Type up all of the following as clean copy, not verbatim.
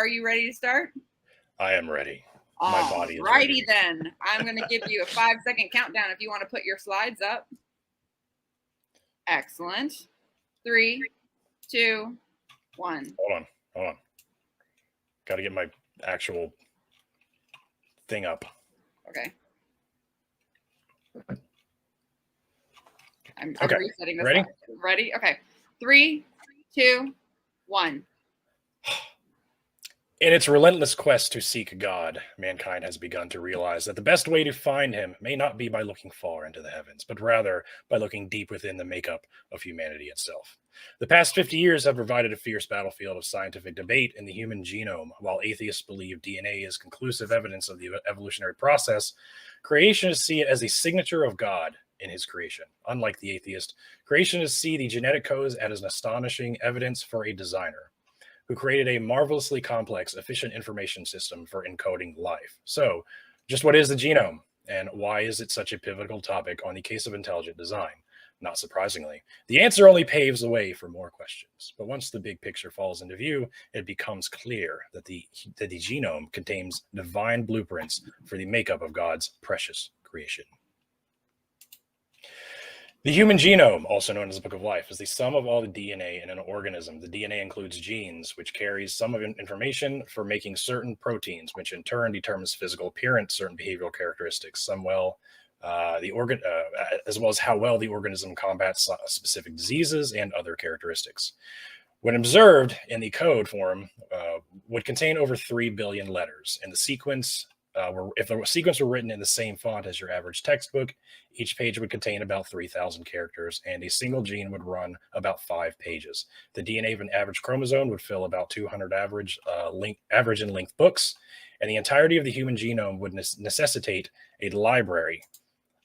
are you ready to start? I am ready. My body is ready. Then I'm going to give you a 5-second countdown if you want to put your slides up. Excellent. 3, 2, 1. Hold on. Got to get my actual thing up. Okay. I'm okay. resetting this. Ready? Up. Ready? Okay. 3, 2, 1. In its relentless quest to seek God, mankind has begun to realize that the best way to find him may not be by looking far into the heavens, but rather by looking deep within the makeup of humanity itself. The past 50 years have provided a fierce battlefield of scientific debate in the human genome. While atheists believe DNA is conclusive evidence of the evolutionary process, creationists see it as a signature of God in his creation. Unlike the atheist, creationists see the genetic codes as an astonishing evidence for a designer who created a marvelously complex, efficient information system for encoding life. So, just what is the genome, and why is it such a pivotal topic on the case of intelligent design? Not surprisingly, the answer only paves the way for more questions. But once the big picture falls into view, it becomes clear that the genome contains divine blueprints for the makeup of God's precious creation. The human genome, also known as the Book of Life, is the sum of all the DNA in an organism. The DNA includes genes, which carries some of information for making certain proteins, which in turn determines physical appearance, certain behavioral characteristics, as well as how well the organism combats specific diseases and other characteristics. When observed in the code form, would contain over 3 billion letters. In the sequence, if the sequence were written in the same font as your average textbook, each page would contain about 3,000 characters, and a single gene would run about 5 pages. The DNA of an average chromosome would fill about 200 average in length books, and the entirety of the human genome would necessitate a library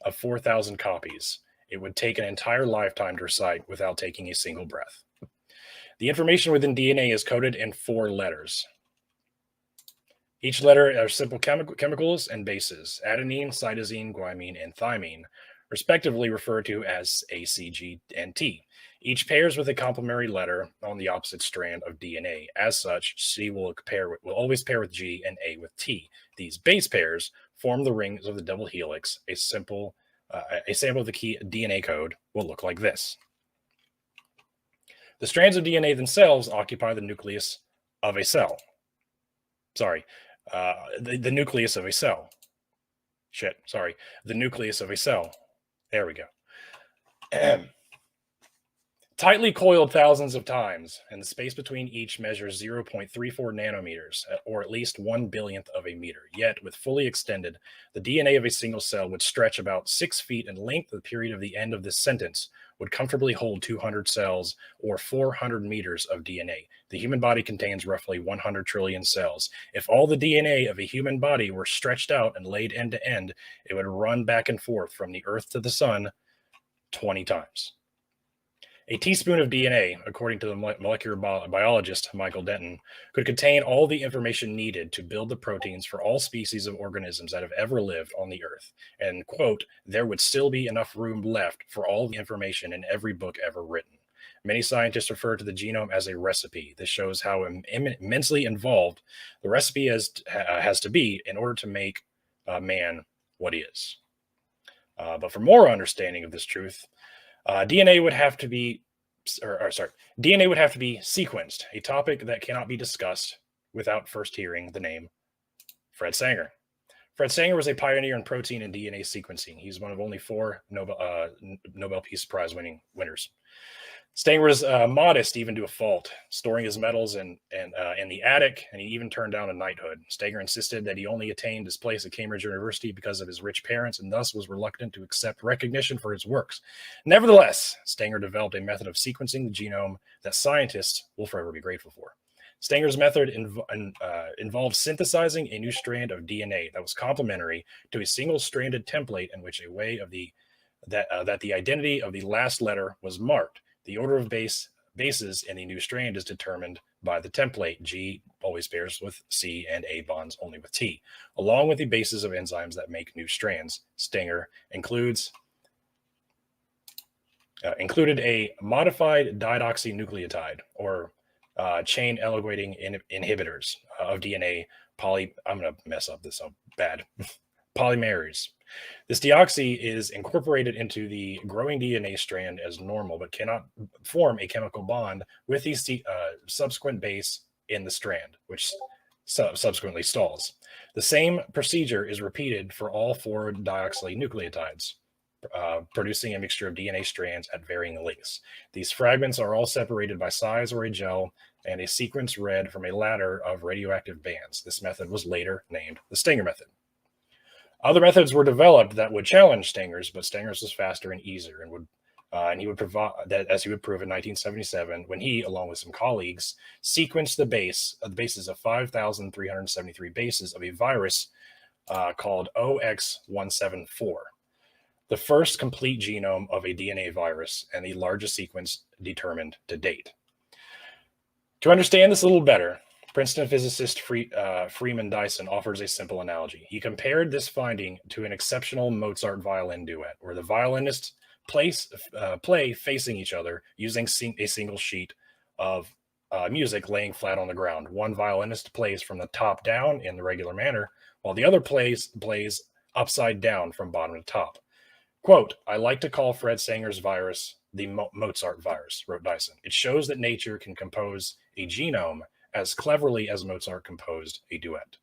of 4,000 copies. It would take an entire lifetime to recite without taking a single breath. The information within DNA is coded in 4 letters. Each letter are simple chemicals and bases: adenine, cytosine, guanine, and thymine, respectively referred to as A, C, G, and T. Each pairs with a complementary letter on the opposite strand of DNA. As such, C will always pair with G and A with T. These base pairs form the rings of the double helix. A sample of the key DNA code will look like this. The strands of DNA themselves occupy the nucleus of a cell. The nucleus of a cell. The nucleus of a cell. There we go. Tightly coiled thousands of times, and the space between each measures 0.34 nanometers, or at least 1 billionth of a meter. Yet, with fully extended, the DNA of a single cell would stretch about 6 feet in length. The period of the end of this sentence would comfortably hold 200 cells, or 400 meters of DNA. The human body contains roughly 100 trillion cells. If all the DNA of a human body were stretched out and laid end to end, it would run back and forth from the Earth to the Sun 20 times. A teaspoon of DNA, according to the molecular biologist Michael Denton, could contain all the information needed to build the proteins for all species of organisms that have ever lived on the Earth. And, quote, there would still be enough room left for all the information in every book ever written. Many scientists refer to the genome as a recipe. This shows how immensely involved the recipe has to be in order to make man what he is. But for more understanding of this truth, DNA would have to be sequenced, a topic that cannot be discussed without first hearing the name Fred Sanger. Fred Sanger was a pioneer in protein and DNA sequencing. He's one of only 4 Nobel Peace Prize winners. Stanger was modest even to a fault, storing his medals in the attic, and he even turned down a knighthood. Stanger insisted that he only attained his place at Cambridge University because of his rich parents, and thus was reluctant to accept recognition for his works. Nevertheless, Stanger developed a method of sequencing the genome that scientists will forever be grateful for. Stanger's method involved synthesizing a new strand of DNA that was complementary to a single-stranded template in which that the identity of the last letter was marked. The order of bases in the new strand is determined by the template. G always pairs with C and A bonds only with T, along with the bases of enzymes that make new strands. Stanger included a modified dideoxynucleotide, or chain elongating inhibitors of DNA I'm going to mess up this up bad. Polymerase. This deoxy is incorporated into the growing DNA strand as normal, but cannot form a chemical bond with the subsequent base in the strand, which subsequently stalls. The same procedure is repeated for all 4 deoxynucleotides, producing a mixture of DNA strands at varying lengths. These fragments are all separated by size or a gel and a sequence read from a ladder of radioactive bands. This method was later named the Stanger method. Other methods were developed that would challenge Stanger's, but Stanger's was faster and easier, and he would provide that, as he would prove in 1977, when he, along with some colleagues, sequenced the bases of 5,373 bases of a virus called OX174, the first complete genome of a DNA virus and the largest sequence determined to date. To understand this a little better, Princeton physicist Freeman Dyson offers a simple analogy. He compared this finding to an exceptional Mozart violin duet, where the violinists play facing each other using a single sheet of music laying flat on the ground. One violinist plays from the top down in the regular manner, while the other plays upside down from bottom to top. Quote, "I like to call Fred Sanger's virus the Mozart virus," wrote Dyson. "It shows that nature can compose a genome as cleverly as Mozart composed a duet."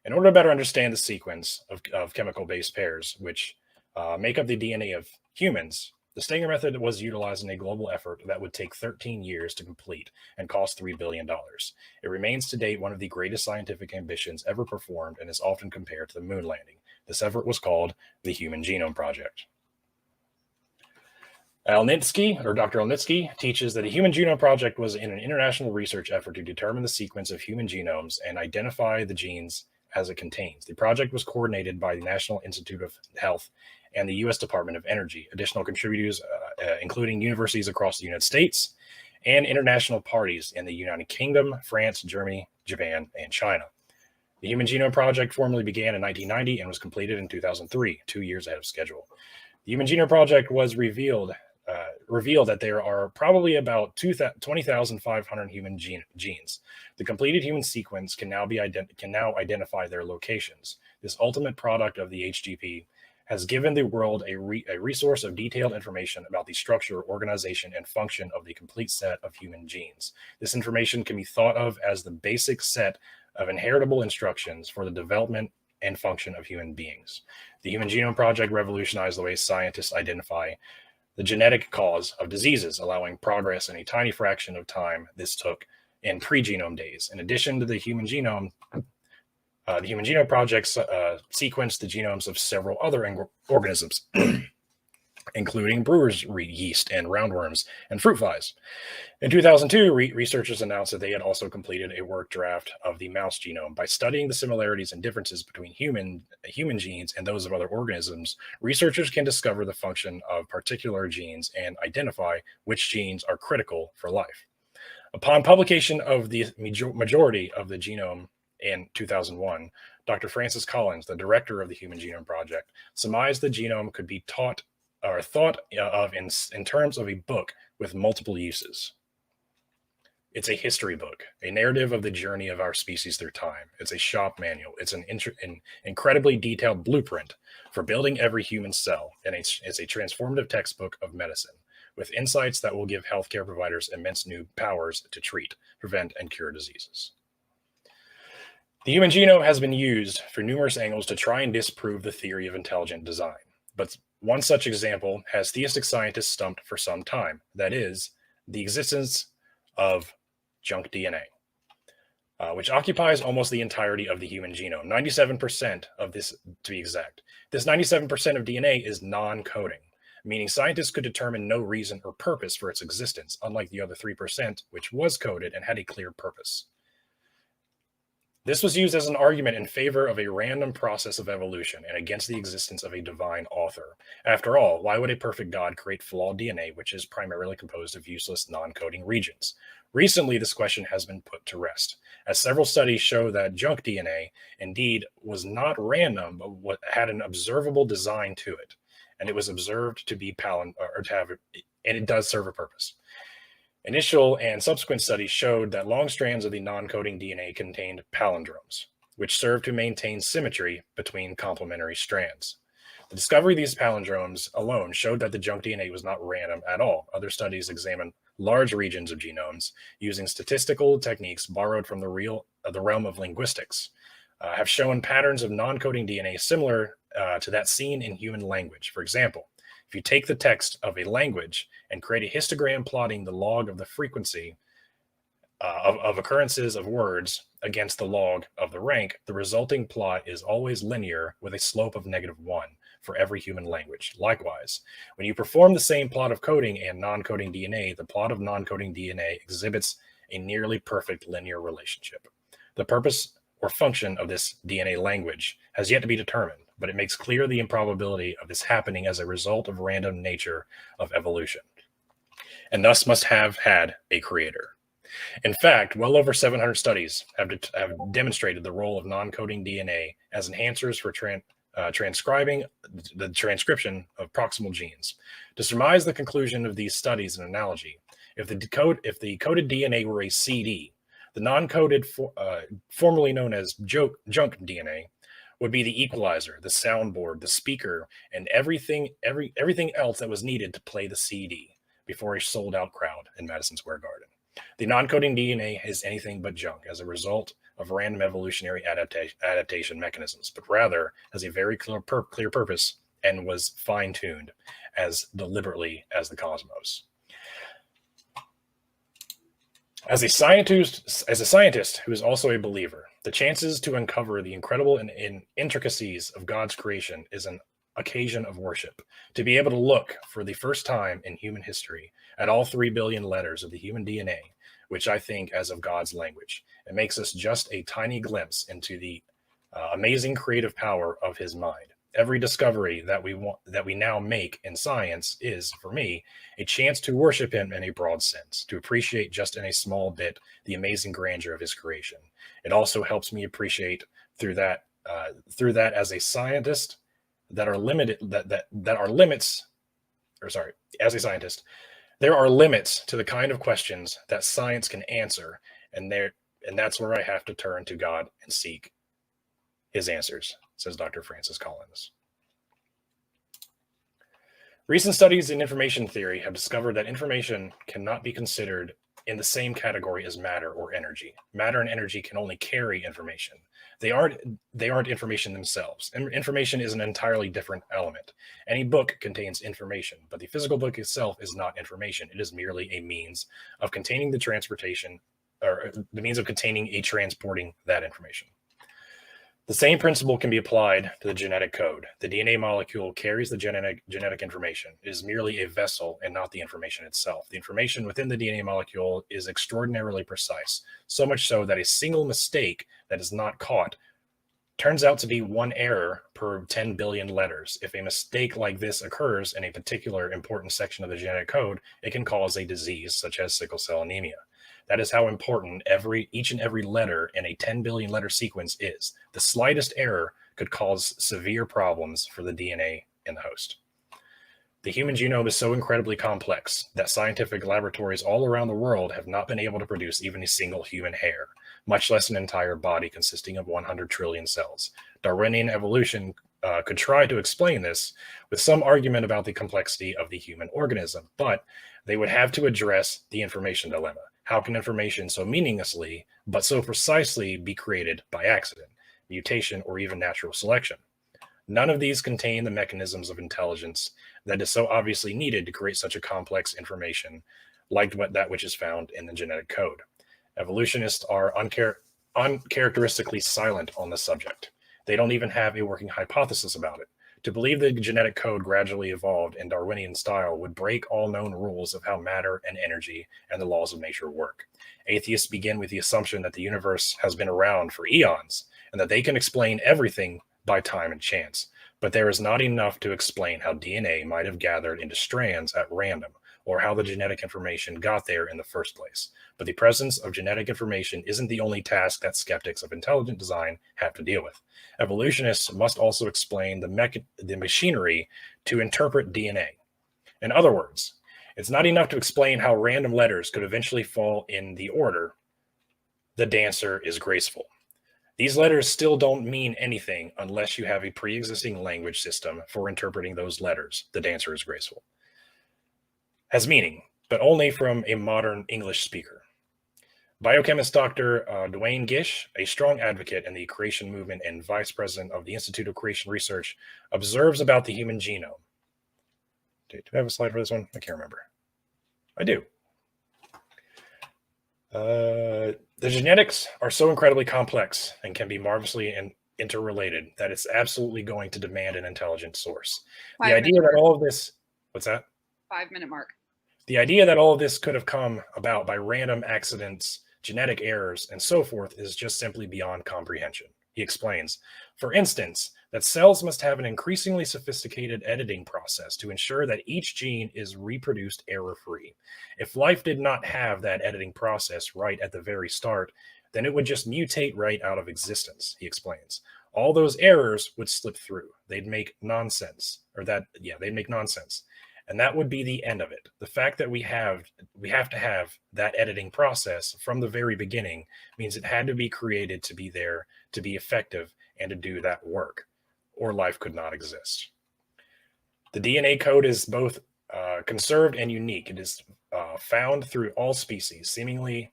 In order to better understand the sequence of chemical base pairs, which make up the DNA of humans, the Stanger method was utilized in a global effort that would take 13 years to complete and cost $3 billion. It remains to date one of the greatest scientific ambitions ever performed and is often compared to the moon landing. This effort was called the Human Genome Project. Dr. Alnitsky teaches that the Human Genome Project was in an international research effort to determine the sequence of human genomes and identify the genes as it contains. The project was coordinated by the National Institute of Health and the U.S. Department of Energy. Additional contributors, including universities across the United States and international parties in the United Kingdom, France, Germany, Japan, and China. The Human Genome Project formally began in 1990 and was completed in 2003, 2 years ahead of schedule. The Human Genome Project was revealed that there are probably about 20,500 human genes. The completed human sequence can now identify their locations. This ultimate product of the HGP has given the world a resource of detailed information about the structure, organization, and function of the complete set of human genes. This information can be thought of as the basic set of inheritable instructions for the development and function of human beings. The Human Genome Project revolutionized the way scientists identify the genetic cause of diseases, allowing progress in a tiny fraction of time this took in pre-genome days. In addition to the Human Genome Project sequenced the genomes of several other organisms, including brewer's yeast and roundworms and fruit flies. In 2002, researchers announced that they had also completed a work draft of the mouse genome. By studying the similarities and differences between human genes and those of other organisms, researchers can discover the function of particular genes and identify which genes are critical for life. Upon publication of the majority of the genome in 2001, Dr. Francis Collins, the director of the Human Genome Project, surmised the genome could be thought of in terms of a book with multiple uses. It's a history book, a narrative of the journey of our species through time. It's a shop manual. It's an incredibly detailed blueprint for building every human cell, and it's a transformative textbook of medicine with insights that will give healthcare providers immense new powers to treat, prevent, and cure diseases. The human genome has been used for numerous angles to try and disprove the theory of intelligent design, but one such example has theistic scientists stumped for some time. That is, the existence of junk DNA, which occupies almost the entirety of the human genome, 97% of this to be exact. This 97% of DNA is non-coding, meaning scientists could determine no reason or purpose for its existence, unlike the other 3%, which was coded and had a clear purpose. This was used as an argument in favor of a random process of evolution and against the existence of a divine author. After all, why would a perfect God create flawed DNA, which is primarily composed of useless non-coding regions? Recently, this question has been put to rest, as several studies show that junk DNA indeed was not random, but had an observable design to it, and it was observed to be and it does serve a purpose. Initial and subsequent studies showed that long strands of the non-coding DNA contained palindromes, which served to maintain symmetry between complementary strands. The discovery of these palindromes alone showed that the junk DNA was not random at all. Other studies examined large regions of genomes using statistical techniques borrowed from the realm of linguistics, have shown patterns of non-coding DNA similar to that seen in human language. For example, if you take the text of a language and create a histogram plotting the log of the frequency of occurrences of words against the log of the rank, the resulting plot is always linear with a slope of -1 for every human language. Likewise, when you perform the same plot of coding and non-coding DNA, the plot of non-coding DNA exhibits a nearly perfect linear relationship. The purpose or function of this DNA language has yet to be determined, but it makes clear the improbability of this happening as a result of random nature of evolution, and thus must have had a creator. In fact, well over 700 studies have demonstrated the role of non-coding DNA as enhancers for transcribing the transcription of proximal genes. To surmise the conclusion of these studies, an analogy: if the coded DNA were a CD, the non-coded, formerly known as junk DNA, would be the equalizer, the soundboard, the speaker, and everything else that was needed to play the CD before a sold-out crowd in Madison Square Garden. The non-coding DNA is anything but junk as a result of random evolutionary adaptation mechanisms, but rather has a very clear purpose and was fine-tuned as deliberately as the cosmos. As a scientist who is also a believer, the chances to uncover the incredible intricacies of God's creation is an occasion of worship. To be able to look for the first time in human history at all 3 billion letters of the human DNA, which I think as of God's language, it makes us just a tiny glimpse into the amazing creative power of his mind. Every discovery that we now make in science is, for me, a chance to worship him in a broad sense, to appreciate just in a small bit the amazing grandeur of his creation. It also helps me appreciate through that as a scientist as a scientist, there are limits to the kind of questions that science can answer, and that's where I have to turn to God and seek his answers, says Dr. Francis Collins. Recent studies in information theory have discovered that information cannot be considered in the same category as matter or energy. Matter and energy can only carry information. They aren't information themselves. Information is an entirely different element. Any book contains information, but the physical book itself is not information. It is merely a means of containing transporting that information. The same principle can be applied to the genetic code. The DNA molecule carries the genetic information. It is merely a vessel and not the information itself. The information within the DNA molecule is extraordinarily precise, so much so that a single mistake that is not caught turns out to be one error per 10 billion letters. If a mistake like this occurs in a particular important section of the genetic code, it can cause a disease such as sickle cell anemia. That is how important each and every letter in a 10 billion letter sequence is. The slightest error could cause severe problems for the DNA in the host. The human genome is so incredibly complex that scientific laboratories all around the world have not been able to produce even a single human hair, much less an entire body consisting of 100 trillion cells. Darwinian evolution could try to explain this with some argument about the complexity of the human organism, but they would have to address the information dilemma. How can information so meaninglessly, but so precisely be created by accident, mutation, or even natural selection? None of these contain the mechanisms of intelligence that is so obviously needed to create such a complex information like that which is found in the genetic code. Evolutionists are uncharacteristically silent on the subject. They don't even have a working hypothesis about it. To believe the genetic code gradually evolved in Darwinian style would break all known rules of how matter and energy and the laws of nature work. Atheists begin with the assumption that the universe has been around for eons and that they can explain everything by time and chance. But there is not enough to explain how DNA might have gathered into strands at random, or how the genetic information got there in the first place. But the presence of genetic information isn't the only task that skeptics of intelligent design have to deal with. Evolutionists must also explain the machinery to interpret DNA. In other words, It's not enough to explain how random letters could eventually fall in the order the dancer is graceful. These letters still don't mean anything unless you have a pre-existing language system for interpreting those letters. The dancer is graceful. Has meaning, but only from a modern English speaker. Biochemist Dr. Duane Gish, a strong advocate in the creation movement and vice president of the Institute of Creation Research, observes about the human genome. Do I have a slide for this one? I can't remember. I do. The genetics are so incredibly complex and can be marvelously interrelated that it's absolutely going to demand an intelligent source. The idea that all of this, what's that? 5-minute mark. The idea that all of this could have come about by random accidents, genetic errors, and so forth is just simply beyond comprehension. He explains, for instance, that cells must have an increasingly sophisticated editing process to ensure that each gene is reproduced error-free. If life did not have that editing process right at the very start, then it would just mutate right out of existence, he explains. All those errors would slip through. They'd make nonsense, they'd make nonsense. And that would be the end of it. The fact that we have to have that editing process from the very beginning means it had to be created to be there, to be effective, and to do that work, or life could not exist. The DNA code is both conserved and unique. It is found through all species, seemingly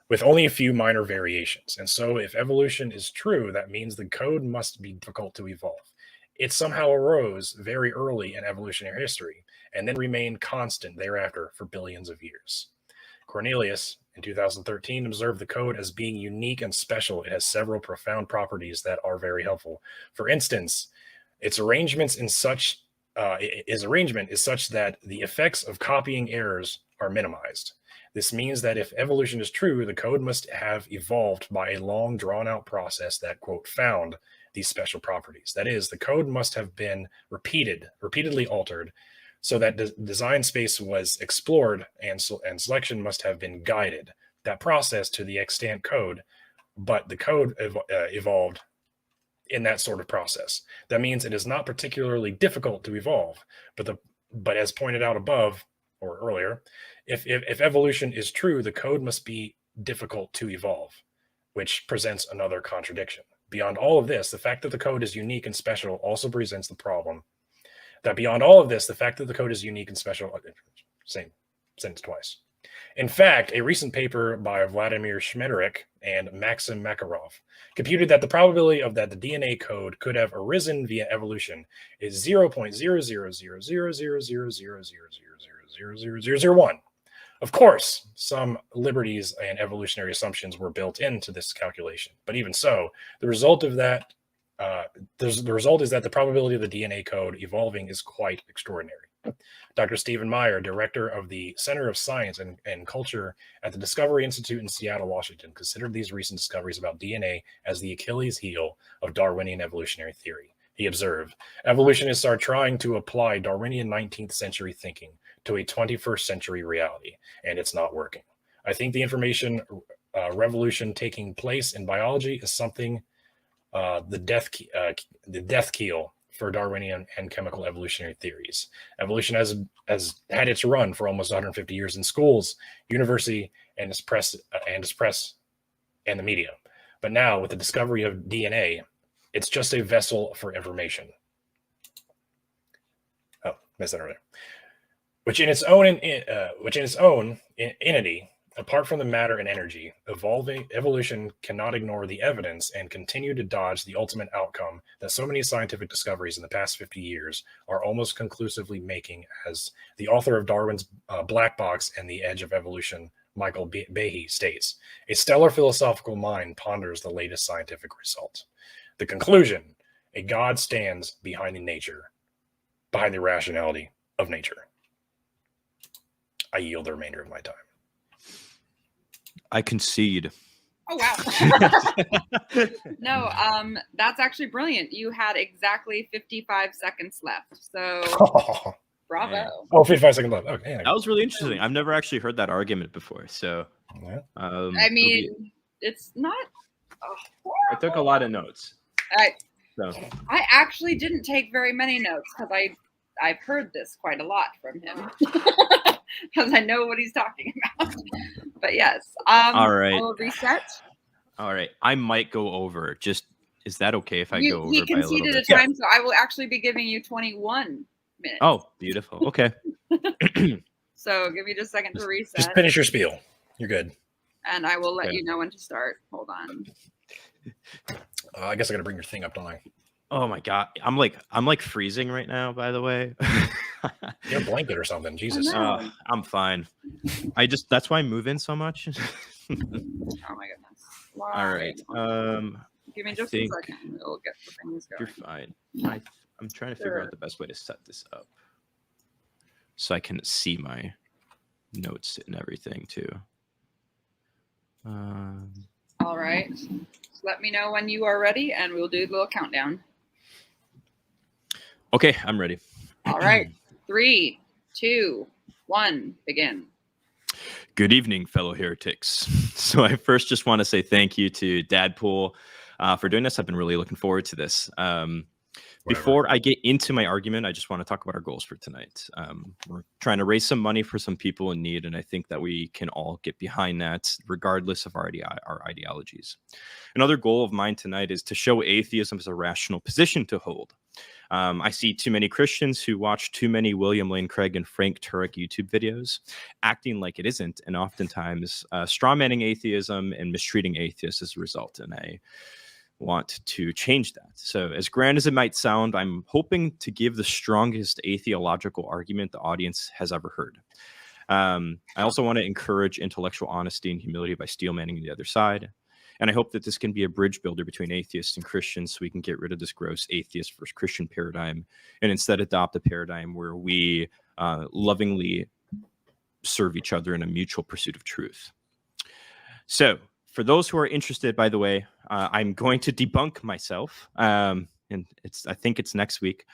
with only a few minor variations. And so if evolution is true, that means the code must be difficult to evolve. It somehow arose very early in evolutionary history and then remained constant thereafter for billions of years. Cornelius, in 2013, observed the code as being unique and special. It has several profound properties that are very helpful. For instance, its arrangement is such that the effects of copying errors are minimized. This means that if evolution is true, the code must have evolved by a long, drawn-out process that, quote, found these special properties. That is, the code must have been repeatedly altered so that design space was explored and selection must have been guided. That process to the extant code, but the code evolved in that sort of process. That means it is not particularly difficult to evolve, but as pointed out above or earlier, if evolution is true, the code must be difficult to evolve, which presents another contradiction. Beyond all of this, the fact that the code is unique and special also presents the problem that beyond all of this, the fact that the code is unique and special, same sentence twice. In fact, a recent paper by Vladimir Shmederik and Maxim Makarov computed that the probability of that the DNA code could have arisen via evolution is 0.0000000000000001. Of course, some liberties and evolutionary assumptions were built into this calculation, but even so, the result is that the probability of the DNA code evolving is quite extraordinary. Dr. Stephen Meyer, director of the Center of Science and Culture at the Discovery Institute in Seattle, Washington, considered these recent discoveries about DNA as the Achilles heel of Darwinian evolutionary theory. He observed, evolutionists are trying to apply Darwinian 19th century thinking to a 21st century reality, and it's not working. I think the information revolution taking place in biology is something the death keel for Darwinian and chemical evolutionary theories. Evolution has had its run for almost 150 years in schools, university, and its press and the media. But now, with the discovery of DNA, it's just a vessel for information. Oh, missed that earlier. Which in its own entity, apart from the matter and energy, evolution cannot ignore the evidence and continue to dodge the ultimate outcome that so many scientific discoveries in the past 50 years are almost conclusively making, as the author of Darwin's Black Box and the Edge of Evolution, Michael Behe, states. A stellar philosophical mind ponders the latest scientific result. The conclusion, a God stands behind the rationality of nature. I yield the remainder of my time. I concede. Oh, wow. No, that's actually brilliant. You had exactly 55 seconds left. So, bravo. Yeah. Oh, 55 seconds left. Okay. That was really interesting. I've never actually heard that argument before. So, Yeah. I mean, it's not. I took a lot of notes. I So, actually didn't take very many notes because I've heard this quite a lot from him. because I know what he's talking about. But yes, All right. I will reset. All right. I might go over. Just is that okay if I go over He by a little conceded bit? a time, so I will actually be giving you 21 minutes. Oh, beautiful. Okay. So give me just a second to reset. Just finish your spiel. You're good. And I will let Okay. you know when to start. Hold on. I guess I got to bring your thing up, don't I? Oh my god. I'm like freezing right now, by the way. You have a blanket or something. Jesus. know. I'm fine. That's why I move in so much. Oh my goodness. All right. Give me I just think a second. We'll get the things you're going. fine. I'm trying to figure Sure. out the best way to set this up so I can see my notes and everything too. All right. Just let me know when you are ready, and we'll do the little countdown. Okay, I'm ready. All right. 3, 2, 1, begin. Good evening, fellow heretics. So I first just want to say thank you to DadPool for doing this. I've been really looking forward to this. Before I get into my argument, I just want to talk about our goals for tonight. We're trying to raise some money for some people in need, and I think that we can all get behind that, regardless of our ideologies. Another goal of mine tonight is to show atheism as a rational position to hold. I see too many Christians who watch too many William Lane Craig and Frank Turek YouTube videos, acting like it isn't, and oftentimes strawmanning atheism and mistreating atheists as a result. And I want to change that. So as grand as it might sound, I'm hoping to give the strongest atheological argument the audience has ever heard. I also want to encourage intellectual honesty and humility by steelmanning the other side. And I hope that this can be a bridge builder between atheists and Christians so we can get rid of this gross atheist versus Christian paradigm and instead adopt a paradigm where we lovingly serve each other in a mutual pursuit of truth. So for those who are interested, by the way, I'm going to debunk myself. And I think it's next week.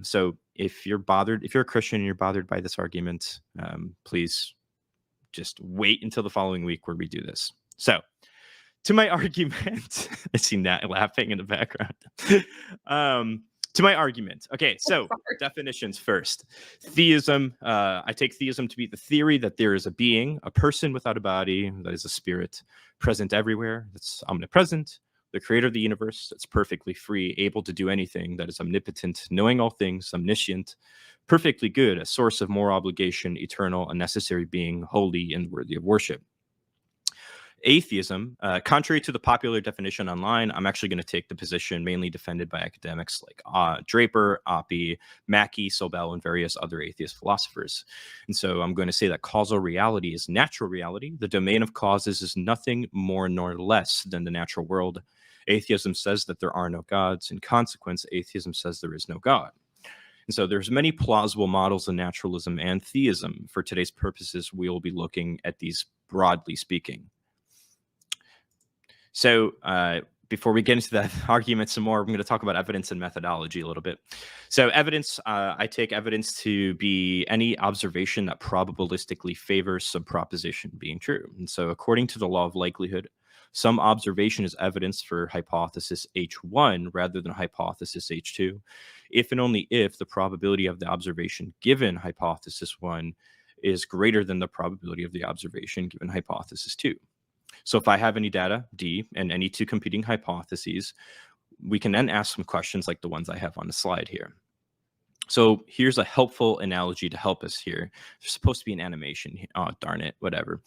So if you're a Christian and you're bothered by this argument, please just wait until the following week where we do this. So to my argument, I see Nat laughing in the background. To my argument. Okay, so definitions first. Theism. I take theism to be the theory that there is a being, a person without a body, that is a spirit, present everywhere, that's omnipresent, the creator of the universe, that's perfectly free, able to do anything, that is omnipotent, knowing all things, omniscient, perfectly good, a source of moral obligation, eternal, a necessary being, holy, and worthy of worship. Atheism, contrary to the popular definition online, I'm actually going to take the position mainly defended by academics like Draper, Oppie, Mackey, Sobel, and various other atheist philosophers. And so I'm going to say that causal reality is natural reality. The domain of causes is nothing more nor less than the natural world. Atheism says that there are no gods. In consequence, atheism says there is no God. And so there's many plausible models of naturalism and theism. For today's purposes, we will be looking at these broadly speaking. So before we get into that argument some more, I'm going to talk about evidence and methodology a little bit. So evidence, I take evidence to be any observation that probabilistically favors some proposition being true. And so according to the law of likelihood, some observation is evidence for hypothesis H1 rather than hypothesis H2, if and only if the probability of the observation given hypothesis 1 is greater than the probability of the observation given hypothesis 2. So if I have any data, D, and any two competing hypotheses, we can then ask some questions like the ones I have on the slide here. So here's a helpful analogy to help us here. There's supposed to be an animation. Oh, darn it, whatever.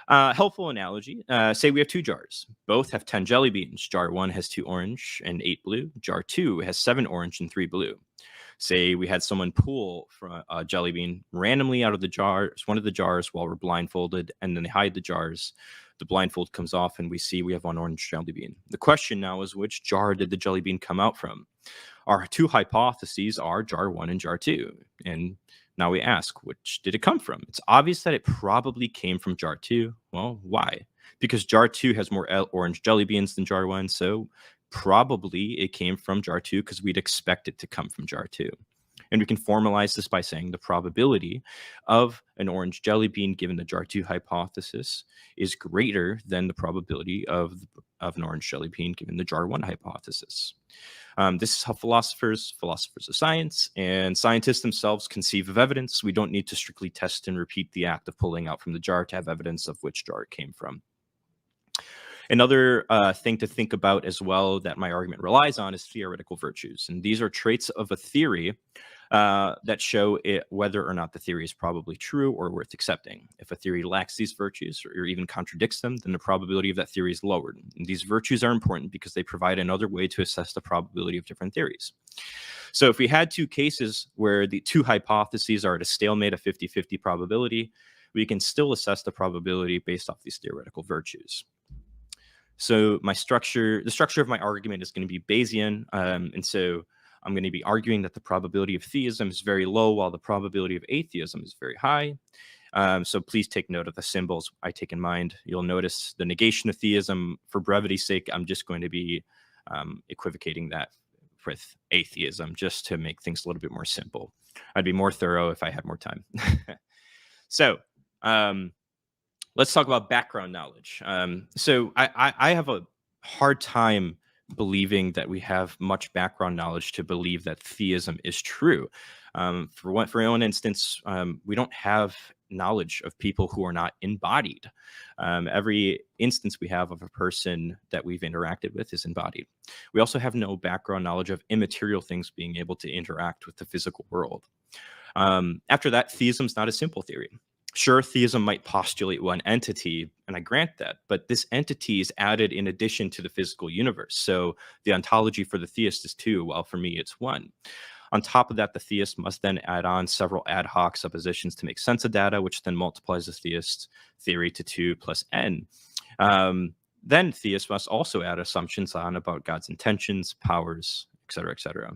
Helpful analogy. Say we have two jars. Both have 10 jelly beans. Jar 1 has 2 orange and 8 blue. Jar 2 has 7 orange and 3 blue. Say we had someone pull from a jelly bean randomly out of the jars, one of the jars while we're blindfolded, and then they hide the jars. The blindfold comes off and we see we have 1 orange jelly bean. The question now is, which jar did the jelly bean come out from? Our two hypotheses are jar 1 and jar 2. And now we ask, which did it come from? It's obvious that it probably came from jar 2. Well, why? Because jar 2 has more orange jelly beans than jar 1. So probably it came from jar 2 because we'd expect it to come from jar 2. And we can formalize this by saying the probability of an orange jelly bean given the jar 2 hypothesis is greater than the probability of an orange jelly bean given the jar 1 hypothesis. This is how philosophers of science, and scientists themselves conceive of evidence. We don't need to strictly test and repeat the act of pulling out from the jar to have evidence of which jar it came from. Another thing to think about as well that my argument relies on is theoretical virtues. And these are traits of a theory that show whether or not the theory is probably true or worth accepting. If a theory lacks these virtues or even contradicts them, then the probability of that theory is lowered. And these virtues are important because they provide another way to assess the probability of different theories. So if we had two cases where the two hypotheses are at a stalemate of 50-50 probability, we can still assess the probability based off these theoretical virtues. So the structure of my argument is going to be Bayesian. And so I'm going to be arguing that the probability of theism is very low, while the probability of atheism is very high. So please take note of the symbols I take in mind. You'll notice the negation of theism. For brevity's sake, I'm just going to be equivocating that with atheism, just to make things a little bit more simple. I'd be more thorough if I had more time. So let's talk about background knowledge. So I have a hard time believing that we have much background knowledge to believe that theism is true. For one instance, we don't have knowledge of people who are not embodied. Every instance we have of a person that we've interacted with is embodied. We also have no background knowledge of immaterial things being able to interact with the physical world. After that, theism's not a simple theory. Sure, theism might postulate one entity, and I grant that, but this entity is added in addition to the physical universe. So the ontology for the theist is 2, while for me it's 1. On top of that, the theist must then add on several ad hoc suppositions to make sense of data, which then multiplies the theist theory to 2 plus n. Then theists must also add assumptions on about God's intentions, powers, etc., etc.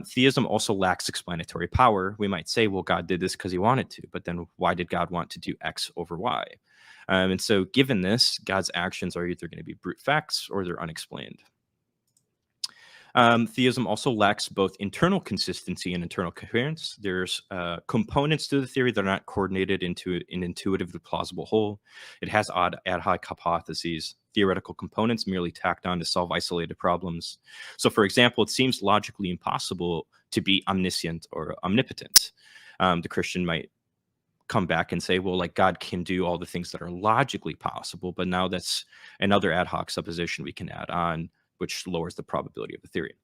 Theism also lacks explanatory power. We might say, well, God did this because he wanted to, but then why did God want to do X over Y? And so given this, God's actions are either going to be brute facts or they're unexplained. Theism also lacks both internal consistency and internal coherence. There's components to the theory that are not coordinated into an intuitively plausible whole. It has odd ad hoc hypotheses, theoretical components merely tacked on to solve isolated problems. So, for example, it seems logically impossible to be omniscient or omnipotent. The Christian might come back and say, well, like God can do all the things that are logically possible, but now that's another ad hoc supposition we can add on, which lowers the probability of the theory.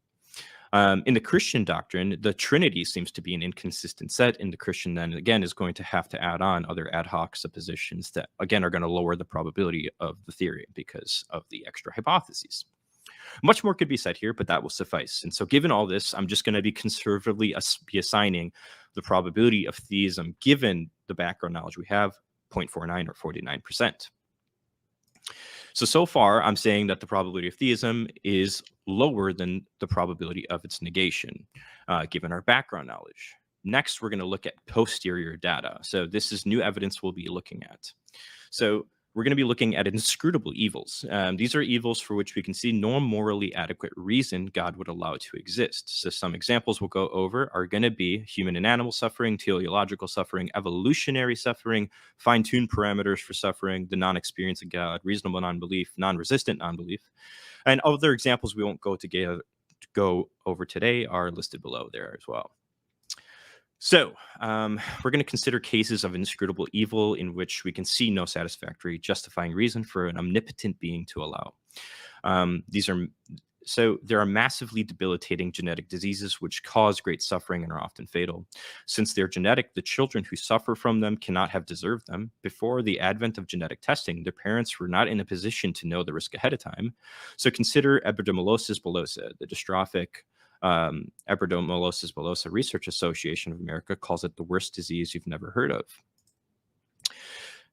In the Christian doctrine, the Trinity seems to be an inconsistent set, and the Christian then again is going to have to add on other ad hoc suppositions that again are going to lower the probability of the theory because of the extra hypotheses. Much more could be said here, but that will suffice. And so given all this, I'm just going to be conservatively assigning the probability of theism, given the background knowledge we have, 0.49 or 49%. So far, I'm saying that the probability of theism is lower than the probability of its negation, given our background knowledge. Next, we're going to look at posterior data. So this is new evidence we'll be looking at. So we're going to be looking at inscrutable evils. These are evils for which we can see no morally adequate reason God would allow to exist. So some examples we'll go over are going to be human and animal suffering, teleological suffering, evolutionary suffering, fine-tuned parameters for suffering, the non-experience of God, reasonable non-belief, non-resistant non-belief. And other examples we won't go over today are listed below there as well. So we're going to consider cases of inscrutable evil in which we can see no satisfactory justifying reason for an omnipotent being to allow. There are massively debilitating genetic diseases which cause great suffering and are often fatal. Since they're genetic, the children who suffer from them cannot have deserved them. Before the advent of genetic testing, their parents were not in a position to know the risk ahead of time. So consider epidermolysis bullosa, the dystrophic epidermolysis bullosa Research Association of America calls it the worst disease you've never heard of.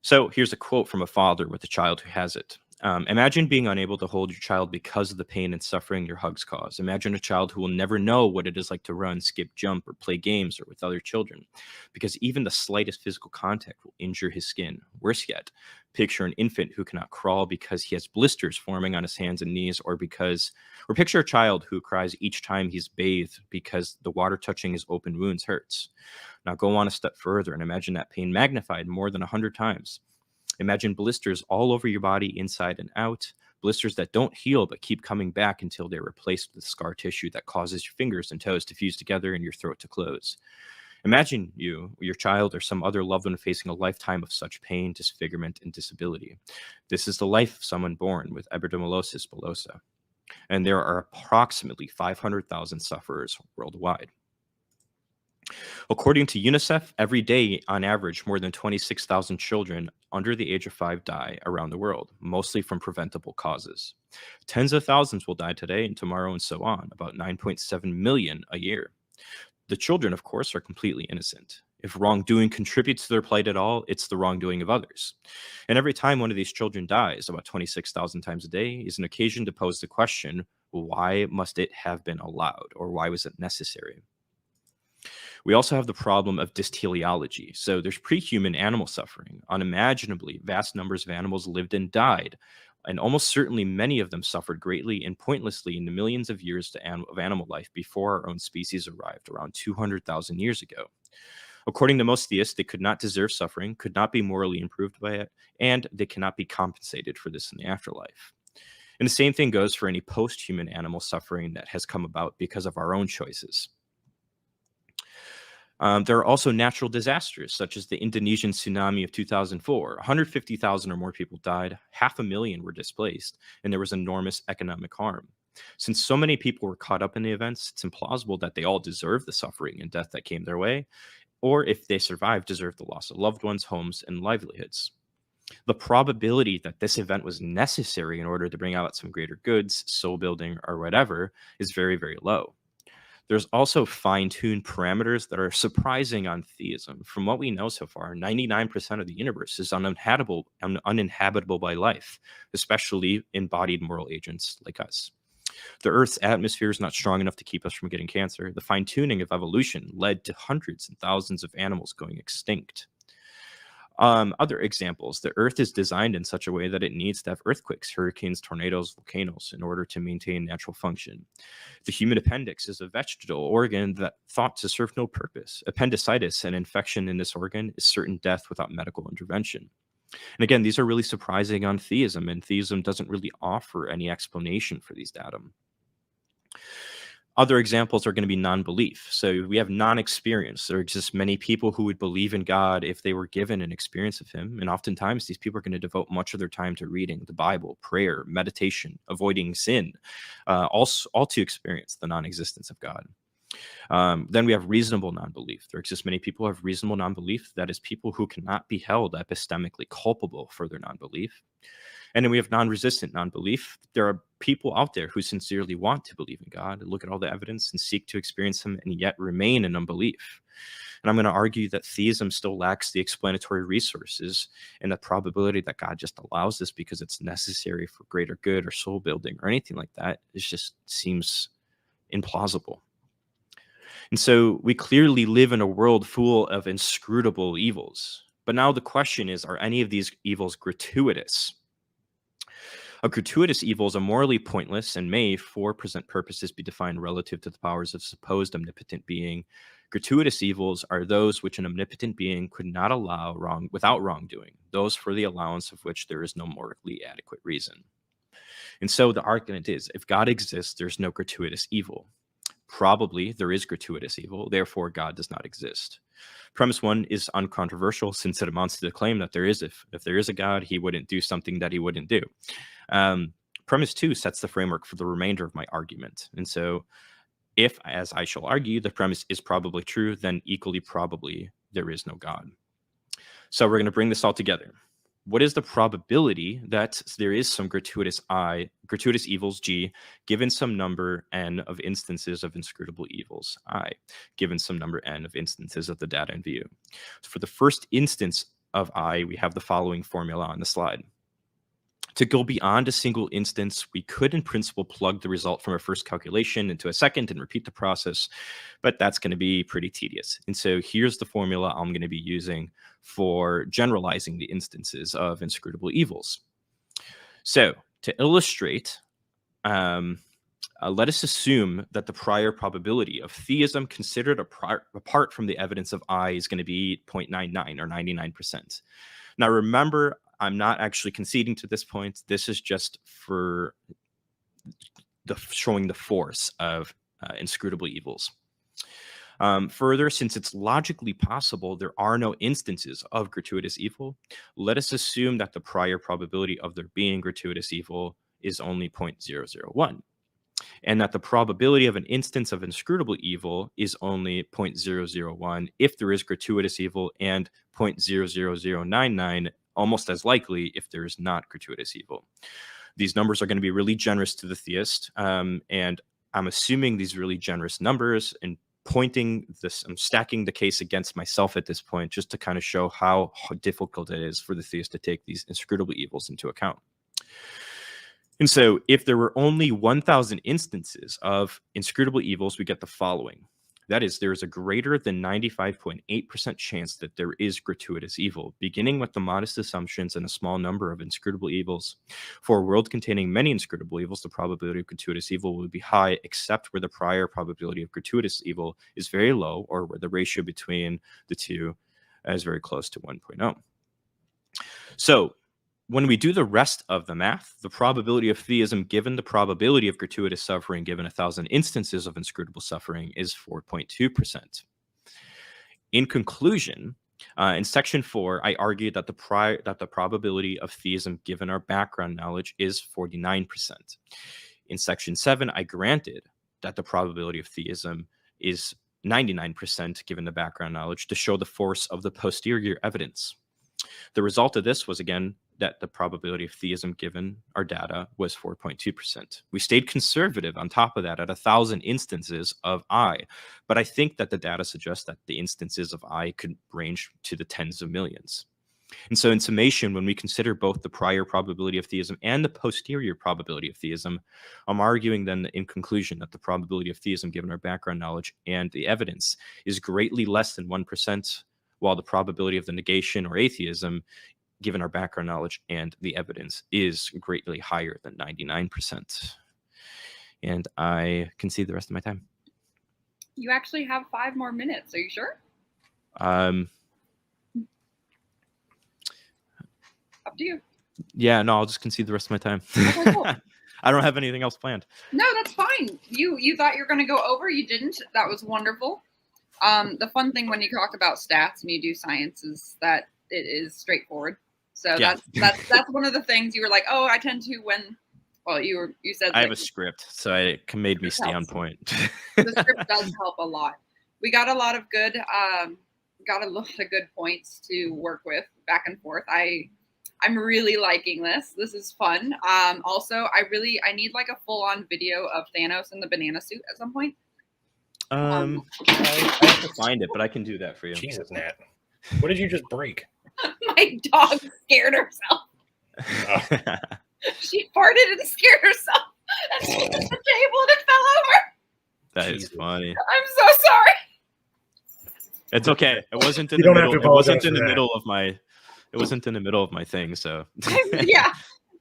So here's a quote from a father with a child who has it. Imagine being unable to hold your child because of the pain and suffering your hugs cause. Imagine a child who will never know what it is like to run, skip, jump, or play games or with other children, because even the slightest physical contact will injure his skin. Worse yet, picture an infant who cannot crawl because he has blisters forming on his hands and knees, or picture a child who cries each time he's bathed because the water touching his open wounds hurts. Now go on a step further and imagine that pain magnified more than 100 times. Imagine blisters all over your body, inside and out, blisters that don't heal but keep coming back until they're replaced with scar tissue that causes your fingers and toes to fuse together and your throat to close. Imagine you, your child, or some other loved one facing a lifetime of such pain, disfigurement, and disability. This is the life of someone born with epidermolysis bullosa, and there are approximately 500,000 sufferers worldwide. According to UNICEF, every day, on average, more than 26,000 children under the age of 5 die around the world, mostly from preventable causes. Tens of thousands will die today and tomorrow and so on, about 9.7 million a year. The children, of course, are completely innocent. If wrongdoing contributes to their plight at all, it's the wrongdoing of others. And every time one of these children dies, about 26,000 times a day, is an occasion to pose the question, why must it have been allowed, or why was it necessary? We also have the problem of dysteleology. So there's pre-human animal suffering. Unimaginably, vast numbers of animals lived and died, and almost certainly many of them suffered greatly and pointlessly in the millions of years of animal life before our own species arrived around 200,000 years ago. According to most theists, they could not deserve suffering, could not be morally improved by it, and they cannot be compensated for this in the afterlife. And the same thing goes for any post-human animal suffering that has come about because of our own choices. There are also natural disasters, such as the Indonesian tsunami of 2004. 150,000 or more people died, 500,000 were displaced, and there was enormous economic harm. Since so many people were caught up in the events, it's implausible that they all deserve the suffering and death that came their way, or if they survived, deserve the loss of loved ones, homes, and livelihoods. The probability that this event was necessary in order to bring about some greater goods, soul building, or whatever is very, very low. There's also fine-tuned parameters that are surprising on theism. From what we know so far, 99% of the universe is uninhabitable by life, especially embodied moral agents like us. The Earth's atmosphere is not strong enough to keep us from getting cancer. The fine-tuning of evolution led to hundreds and thousands of animals going extinct. Other examples, the Earth is designed in such a way that it needs to have earthquakes, hurricanes, tornadoes, volcanoes in order to maintain natural function. The human appendix is a vegetal organ that thought to serve no purpose. Appendicitis, an infection in this organ, is certain death without medical intervention. And again, these are really surprising on theism, and theism doesn't really offer any explanation for these datum. Other examples are going to be non-belief. So we have non-experience. There exist many people who would believe in God if they were given an experience of him. And oftentimes these people are going to devote much of their time to reading the Bible, prayer, meditation, avoiding all to experience the non-existence of God. Then we have reasonable non-belief. There exist many people who have reasonable non-belief. That is, people who cannot be held epistemically culpable for their non-belief. And then we have non-resistant non-belief. There are people out there who sincerely want to believe in God, look at all the evidence and seek to experience him, and yet remain in unbelief. And I'm going to argue that theism still lacks the explanatory resources and the probability that God just allows this because it's necessary for greater good or soul building or anything like that. It just seems implausible. And so we clearly live in a world full of inscrutable evils. But now the question is, are any of these evils gratuitous? A gratuitous evil is a morally pointless and may, for present purposes, be defined relative to the powers of supposed omnipotent being. Gratuitous evils are those which an omnipotent being could not allow without wrongdoing, those for the allowance of which there is no morally adequate reason. And so the argument is, if God exists, there's no gratuitous evil. Probably there is gratuitous evil, therefore God does not exist. Premise 1 is uncontroversial since it amounts to the claim that there is, if there is a God, he wouldn't do something that he wouldn't do. Premise 2 sets the framework for the remainder of my argument. And so if, as I shall argue, the premise is probably true, then equally probably there is no God. So we're going to bring this all together. What is the probability that there is some gratuitous evils, G, given some number n of instances of inscrutable evils, I, given some number n of instances of the data in view? So for the first instance of I, we have the following formula on the slide. To go beyond a single instance, we could in principle plug the result from our first calculation into a second and repeat the process, but that's going to be pretty tedious. And so here's the formula I'm going to be using for generalizing the instances of inscrutable evils. So to illustrate, let us assume that the prior probability of theism considered apart from the evidence of I is going to be 0.99 or 99%. Now remember, I'm not actually conceding to this point. This is just for showing the force of inscrutable evils. Further, since it's logically possible there are no instances of gratuitous evil, let us assume that the prior probability of there being gratuitous evil is only 0.001, and that the probability of an instance of inscrutable evil is only 0.001 if there is gratuitous evil, and 0.00099 almost as likely if there is not gratuitous evil. These numbers are going to be really generous to the theist, and I'm assuming these really generous numbers and I'm stacking the case against myself at this point just to kind of show how difficult it is for the theist to take these inscrutable evils into account. And so if there were only 1,000 instances of inscrutable evils, we get the following. That is, there is a greater than 95.8% chance that there is gratuitous evil, beginning with the modest assumptions and a small number of inscrutable evils. For a world containing many inscrutable evils, the probability of gratuitous evil would be high, except where the prior probability of gratuitous evil is very low, or where the ratio between the two is very close to 1.0. So when we do the rest of the math, the probability of theism given the probability of gratuitous suffering given 1,000 instances of inscrutable suffering is 4.2%. In conclusion, in section 4, I argued that the probability of theism given our background knowledge is 49%. In section 7, I granted that the probability of theism is 99% given the background knowledge to show the force of the posterior evidence. The result of this was, again, that the probability of theism given our data was 4.2%. We stayed conservative on top of that at 1,000 instances of I, but I think that the data suggests that the instances of I could range to the tens of millions. And so in summation, when we consider both the prior probability of theism and the posterior probability of theism, I'm arguing then in conclusion that the probability of theism given our background knowledge and the evidence is greatly less than 1%, while the probability of the negation or atheism given our background knowledge and the evidence is greatly higher than 99%. And I concede the rest of my time. You actually have 5 more minutes. Are you sure? Up to you. Yeah, no, I'll just concede the rest of my time. Okay, cool. I don't have anything else planned. No, that's fine. You thought you were going to go over. You didn't. That was wonderful. The fun thing when you talk about stats and you do science is that it is straightforward. So yeah. that's one of the things you were like, oh, I tend to when, well, you said I have a script, so it made me stay on point. The script does help a lot. We got a lot of good points to work with back and forth. I'm really liking this. This is fun. Also, I need like a full-on video of Thanos in the banana suit at some point. I have to find it, but I can do that for you. Jesus, Nat. What did you just break? My dog scared herself. Oh. She farted and scared herself. And she hit the table and it fell over. That is funny. I'm so sorry. It's okay. It wasn't in You the don't have middle. to It wasn't apologize in for the that. middle of my. It wasn't in the middle of my thing. So. Yeah.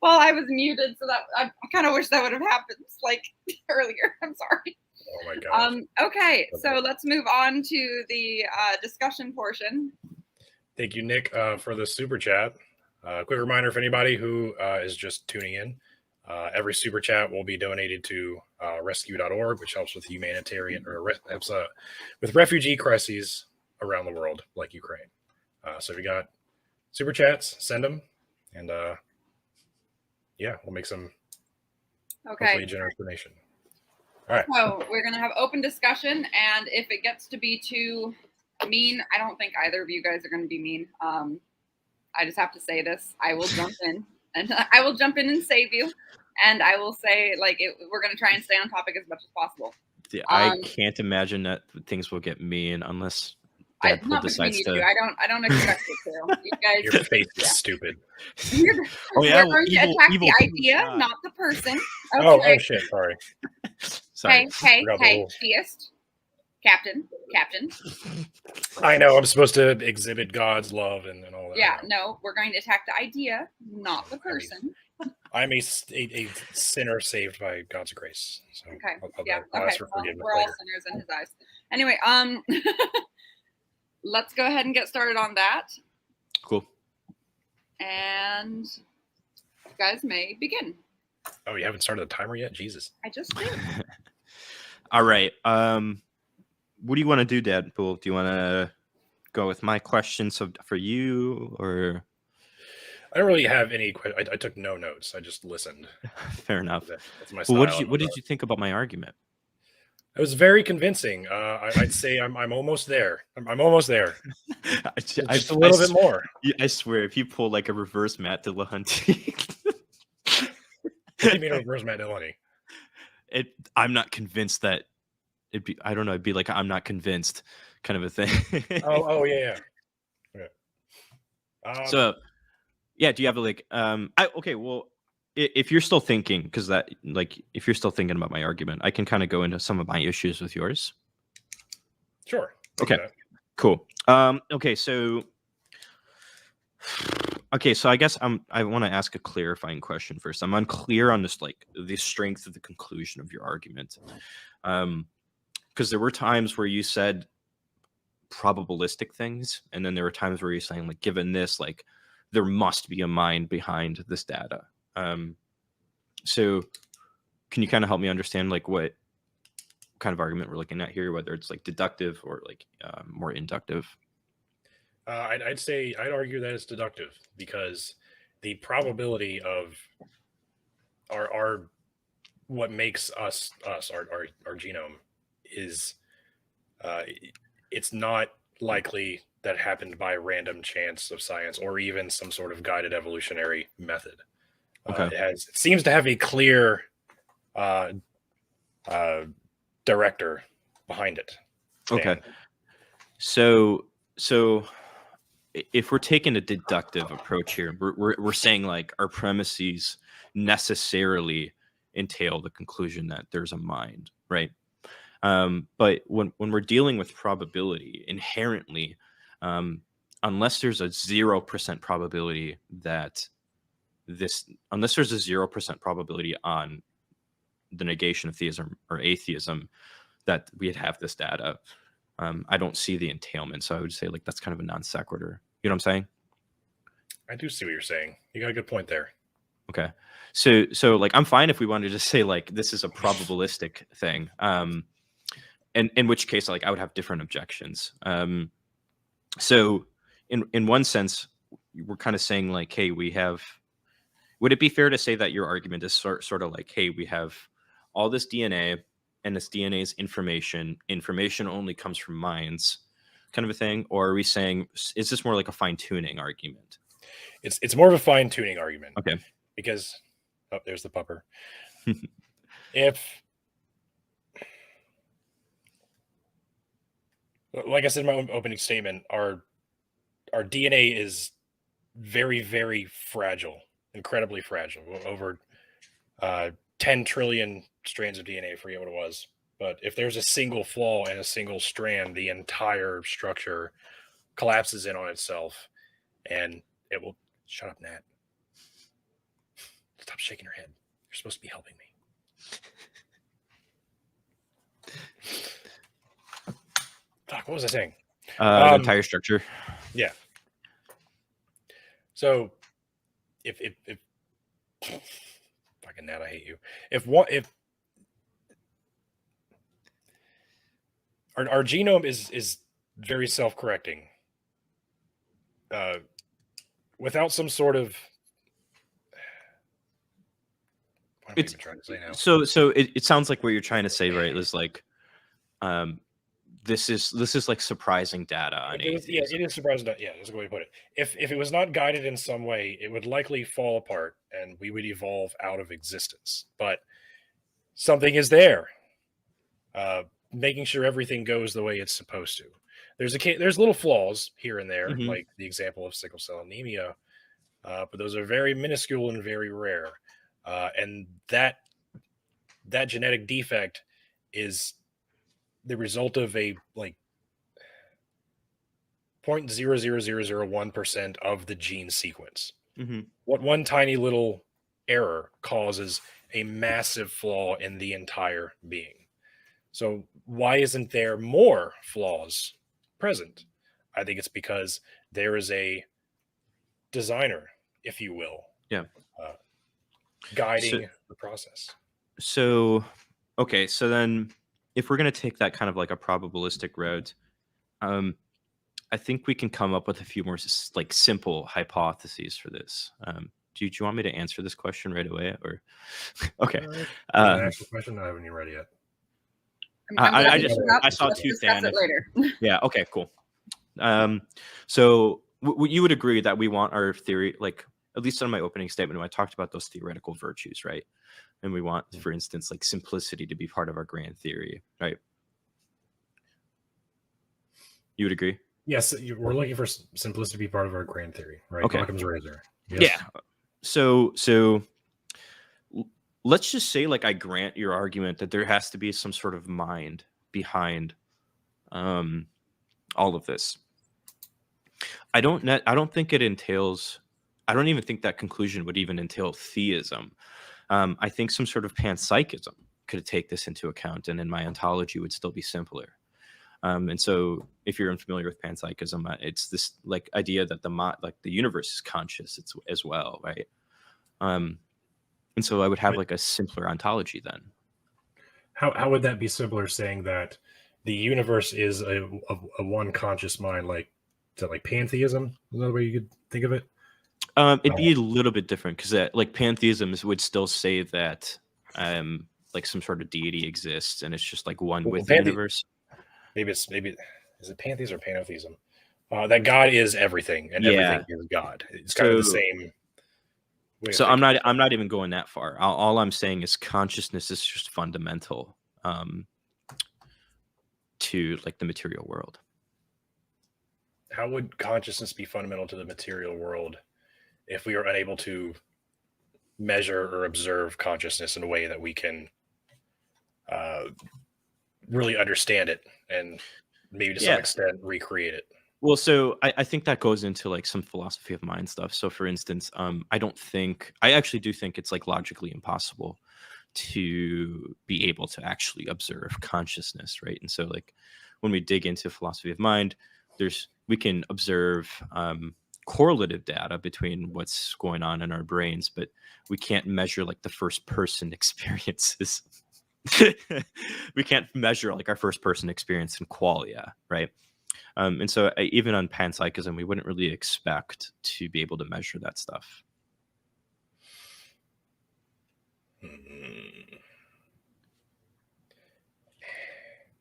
Well, I was muted, so that I kind of wish that would have happened like earlier. I'm sorry. Oh my god. Okay, so let's move on to the discussion portion. Thank you, Nick, for the super chat. Quick reminder for anybody who is just tuning in. Every super chat will be donated to rescue.org, which helps with humanitarian helps with refugee crises around the world, like Ukraine. So if you got super chats, send them, and yeah, we'll make some hopefully generous donation. All right. So we're gonna have open discussion, and if it gets to be too mean, I don't think either of you guys are gonna be mean. I just have to say this. I will jump in, and I will jump in and save you, and I will say we're gonna try and stay on topic as much as possible. Yeah, I can't imagine that things will get mean unless Not Deadpool between decides you to. two. I don't expect it to. You guys. Your face Yeah. is stupid. Oh yeah, We're going to attack the idea, not the person. Okay. Oh shit! Sorry. Sorry. Hey, Forgot the rules. Theist. Captain. I know I'm supposed to exhibit God's love and all that. Yeah, no, we're going to attack the idea, not the person. I'm a sinner saved by God's grace. So Okay. I'll Okay. ask for Well, forgiveness we're all later. sinners in his eyes. Anyway, let's go ahead and get started on that. Cool. And you guys may begin. Oh, you haven't started the timer yet? Jesus. I just did. All right. What do you want to do, Deadpool? Do you want to go with my questions for you, or? I don't really have any. I took no notes. I just listened. Fair enough. That's my style. Well, what did you think about my argument? It was very convincing. I'd say I'm almost there. I'm almost there. Just a little bit more. I swear, if you pull like a reverse Matt Dillahunty, What do you mean reverse Matt Dillahunty? I'm not convinced that it'd be. I don't know. It'd be like I'm not convinced, kind of a thing. Oh yeah. So, yeah. Do you have like okay. Well, if you're still thinking, because that like if you're still thinking about my argument, I can kind of go into some of my issues with yours. Sure. Okay. Cool. Okay. So I guess I want to ask a clarifying question first. I'm unclear on this, like the strength of the conclusion of your argument. Because there were times where you said probabilistic things, and then there were times where you're saying, like, given this, like, there must be a mind behind this data. So can you kind of help me understand, like, what kind of argument we're looking at here, whether it's like deductive or like more inductive? I'd argue that it's deductive, because the probability of our what makes us our genome is it's not likely that it happened by random chance of science or even some sort of guided evolutionary method. Okay. It seems to have a clear director behind it. Okay. So if we're taking a deductive approach here, we're saying like our premises necessarily entail the conclusion that there's a mind, right? But when we're dealing with probability, inherently, unless there's a 0% probability that unless there's a 0% probability on the negation of theism or atheism that we'd have this data, I don't see the entailment. So I would say like that's kind of a non sequitur. You know what I'm saying? I do see what you're saying. You got a good point there. Okay. So like I'm fine if we wanted to say like this is a probabilistic thing. And in which case like I would have different objections. So in one sense, we're kind of saying like, hey, would it be fair to say that your argument is sort of like, hey, we have all this DNA, and this DNA's information only comes from minds, kind of a thing? Or are we saying, is this more like a fine-tuning argument? It's more of a fine-tuning argument. Okay. Because there's the pupper. Like I said in my opening statement, our DNA is very, very fragile, incredibly fragile. Over 10 trillion strands of DNA, I forget what it was. But if there's a single flaw in a single strand, the entire structure collapses in on itself, and it will... Shut up, Nat. Stop shaking your head. You're supposed to be helping me. Fuck, what was I saying? The entire structure. Yeah. So, if fucking Nat, I hate you. If our genome is very self-correcting, without some sort of... What am I even trying to say now? So it sounds like what you're trying to say, right, is like this is like surprising data on atheism. It is surprising data. Yeah, that's a good way to put it. If it was not guided in some way, it would likely fall apart and we would evolve out of existence. But something is there, making sure everything goes the way it's supposed to. there's little flaws here and there, Mhm. like the example of sickle cell anemia, but those are very minuscule and very rare, and that genetic defect is the result of a like 0.00001% of the gene sequence. Mhm. What one tiny little error causes a massive flaw in the entire being. So why isn't there more flaws present? I think it's because there is a designer, if you will, Yeah. uh, So, guiding the process. so okay, so then if we're going to take that kind of like a probabilistic route, I think we can come up with a few more like simple hypotheses for this. Do you want me to answer this question right away, or okay? Actual question, I haven't even read it yet. I'm glad I you just brought it up. I saw Let's two discuss Than. it later. Yeah. Okay. Cool. So you would agree that we want our theory, like at least in my opening statement, when I talked about those theoretical virtues, right? And we want, for instance, like simplicity to be part of our grand theory, right? You would agree? Yes, we're looking for simplicity to be part of our grand theory, right? Okay. Occam's razor. Yes. Yeah. So let's just say, like, I grant your argument that there has to be some sort of mind behind all of this. I don't think it entails. I don't even think that conclusion would even entail theism. I think some sort of panpsychism could take this into account, and in my ontology would still be simpler. And so, if you're unfamiliar with panpsychism, it's this like idea that the universe is conscious as well, right? And so I would have like a simpler ontology then. How would that be simpler, saying that the universe is a one conscious mind, like, is that like pantheism? Another way you could think of it? It'd be a little bit different because like pantheism would still say that like some sort of deity exists and it's just like one with the universe. Maybe is it pantheism or pantheism? That God is everything and everything is God. It's kind of the same. So I'm not even going that far. All I'm saying is consciousness is just fundamental to like the material world. How would consciousness be fundamental to the material world if we are unable to measure or observe consciousness in a way that we can really understand it and maybe to some extent recreate it? Well, so I think that goes into like some philosophy of mind stuff. So for instance, I actually do think it's like logically impossible to be able to actually observe consciousness, right? And so like when we dig into philosophy of mind, we can observe correlative data between what's going on in our brains, but we can't measure like the first person experiences. We can't measure like our first person experience in qualia, right? And so even on panpsychism, we wouldn't really expect to be able to measure that stuff.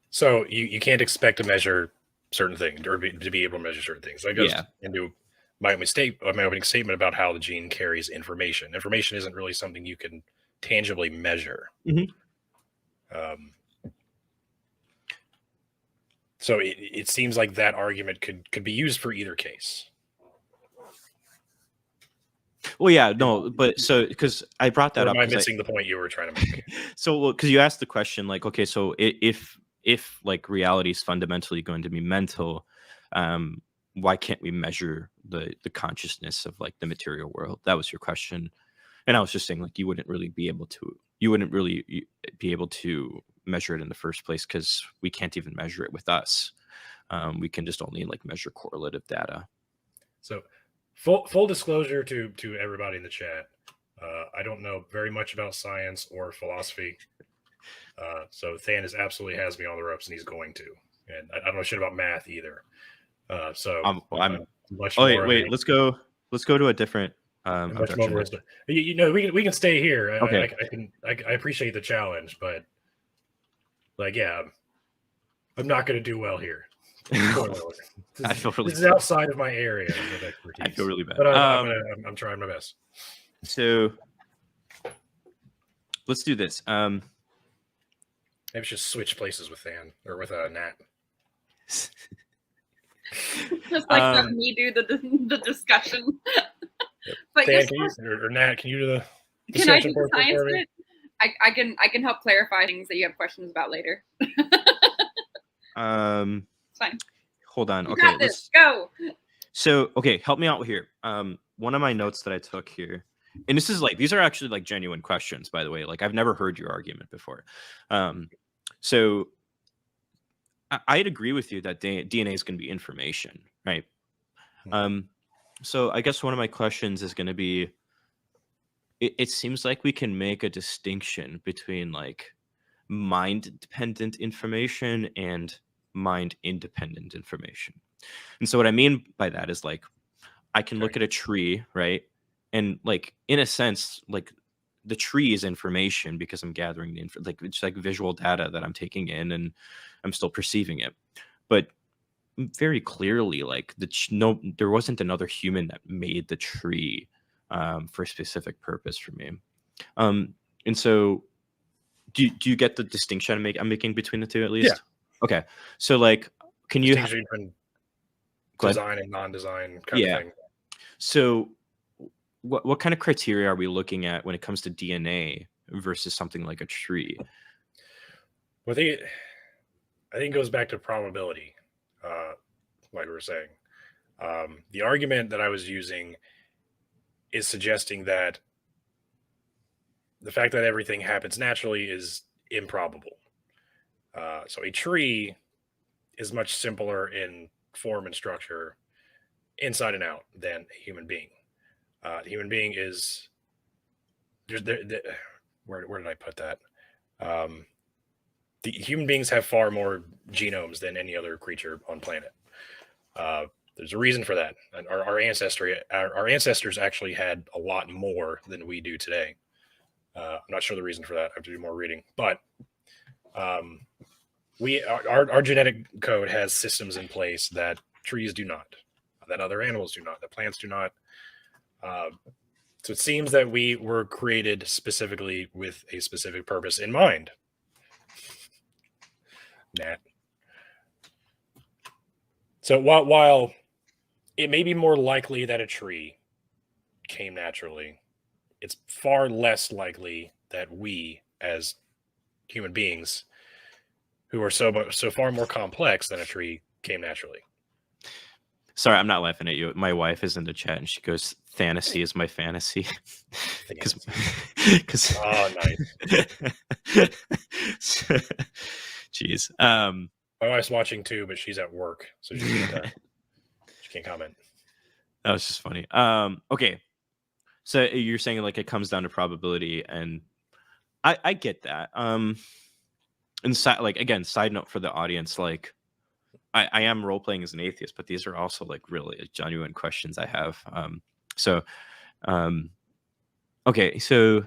So you can't expect to measure certain things or to be able to measure certain things. I goes into my opening statement about how the gene carries information. Information isn't really something you can tangibly measure. Mm-hmm. So it seems like that argument could be used for either case. Well, yeah, no, but so because I brought that up, am I missing the point you were trying to make? So, because you asked the question, like, okay, so if like reality is fundamentally going to be mental, why can't we measure the consciousness of like the material world? That was your question, and I was just saying like you wouldn't really be able to measure it in the first place because we can't even measure it with us. We can just only like measure correlative data. So full disclosure to everybody in the chat, I don't know very much about science or philosophy, so Than absolutely has me on the ropes, and he's going to, and I don't know shit about math either. So I'm much more. More wait, let's go to a different much more. We can stay here. Okay. I appreciate the challenge, but like, yeah, I'm not going to do well here. This is outside of my area of expertise. I feel really bad, but I'm trying my best. So let's do this. Maybe just switch places with Than or with Nat. Just like let me do the discussion. But Dan, yes, can you, or Nat, can you do the can I do discussion the portion science for me? bit? I can help clarify things that you have questions about later. It's fine. Hold on. You Okay, got this. Go. So, okay, help me out here. One of my notes that I took here, and this is like, these are actually like genuine questions, by the way. Like, I've never heard your argument before. So I'd agree with you that DNA is going to be information, right? So I guess one of my questions is going to be, it seems like we can make a distinction between like mind-dependent information and mind-independent information. And so what I mean by that is like, I can look at a tree, right? And like, in a sense, like the tree is information because I'm gathering the like it's like visual data that I'm taking in and I'm still perceiving it. But very clearly, like there wasn't another human that made the tree for a specific purpose for me. And so do you get the distinction I'm making between the two at least? Yeah. Okay. So like, can you distinction between design and non-design kind of thing? So what kind of criteria are we looking at when it comes to DNA versus something like a tree? Well, I think it goes back to probability, like we were saying. The argument that I was using is suggesting that the fact that everything happens naturally is improbable. So a tree is much simpler in form and structure, inside and out, than a human being. The human being is where did I put that? The human beings have far more genomes than any other creature on planet. There's a reason for that. And our ancestors actually had a lot more than we do today. I'm not sure the reason for that. I have to do more reading. But our genetic code has systems in place that trees do not, that other animals do not, that plants do not. So it seems that we were created specifically with a specific purpose in mind. Nat. So while it may be more likely that a tree came naturally, it's far less likely that we, as human beings, who are so far more complex than a tree, came naturally. Sorry, I'm not laughing at you. My wife is in the chat and she goes, "Fantasy is my fantasy." Because oh, nice. Jeez. My wife's watching too, but she's at work, so she can't comment. That was just funny. Okay. So you're saying like it comes down to probability, and I get that. And like, again, side note for the audience, like I am role playing as an atheist, but these are also like really genuine questions I have. Okay, so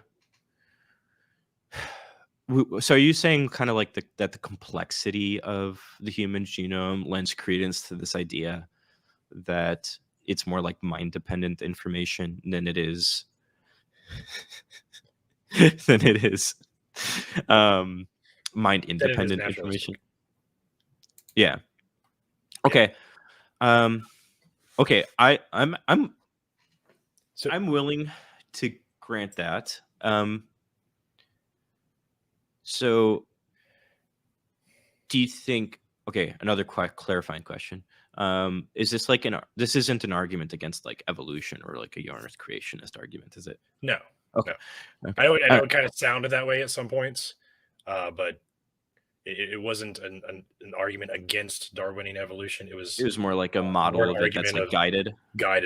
are you saying kind of like that the complexity of the human genome lends credence to this idea that it's more like mind-dependent information than it is mind-independent information? Yeah. Okay. Okay. I'm willing to grant that. So do you think, okay, another clarifying question. Is this like this isn't an argument against like evolution or like a Yarners creationist argument, is it? No. Okay. No. Okay. I know it kind of sounded that way at some points, but it wasn't an argument against Darwinian evolution. It was more like a model of it that's like guided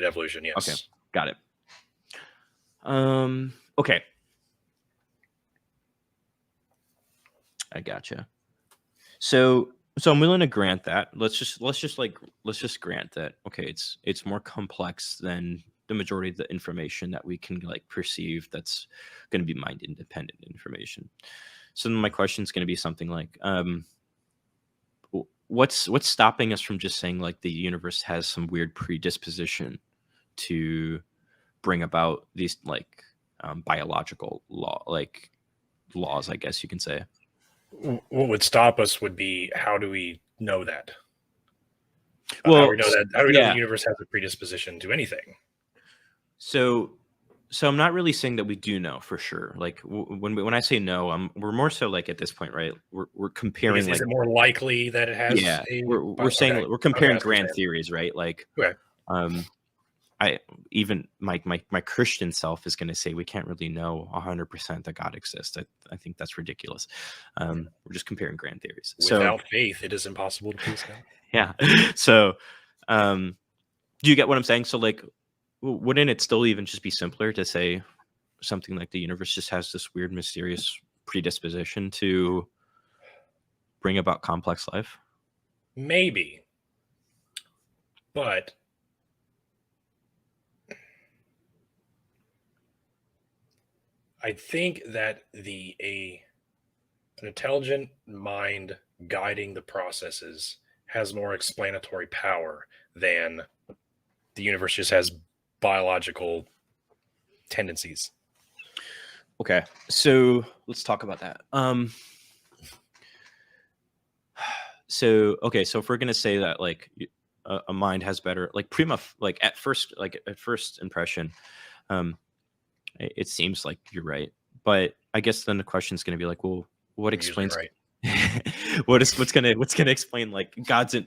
evolution. Yes. Okay. Got it. Okay. I gotcha. So I'm willing to grant that. Let's just grant that. Okay, it's more complex than the majority of the information that we can like perceive. That's going to be mind independent information. So then my question is going to be something like, what's stopping us from just saying like the universe has some weird predisposition to bring about these like biological laws, I guess you can say. What would stop us would be, how do we know that? Well, how do we know that? How do we know the universe has a predisposition to anything? So I'm not really saying that we do know for sure. Like when I say no, we're more so like at this point, right? We're comparing. Is it more likely that it has? Yeah, we're saying we're comparing grand theories, right? Like, okay. I even my Christian self is going to say we can't really know 100% that God exists. I think that's ridiculous. We're just comparing grand theories. Without faith, it is impossible to please God. Yeah. So, do you get what I'm saying? So, like, wouldn't it still even just be simpler to say something like the universe just has this weird, mysterious predisposition to bring about complex life? Maybe, but I think that an intelligent mind guiding the processes has more explanatory power than the universe just has biological tendencies. Okay, so let's talk about that. So if we're gonna say that like a mind has better, like at first impression, it seems like you're right, but I guess then the question is going to be like, well, what explains right? what's going to explain like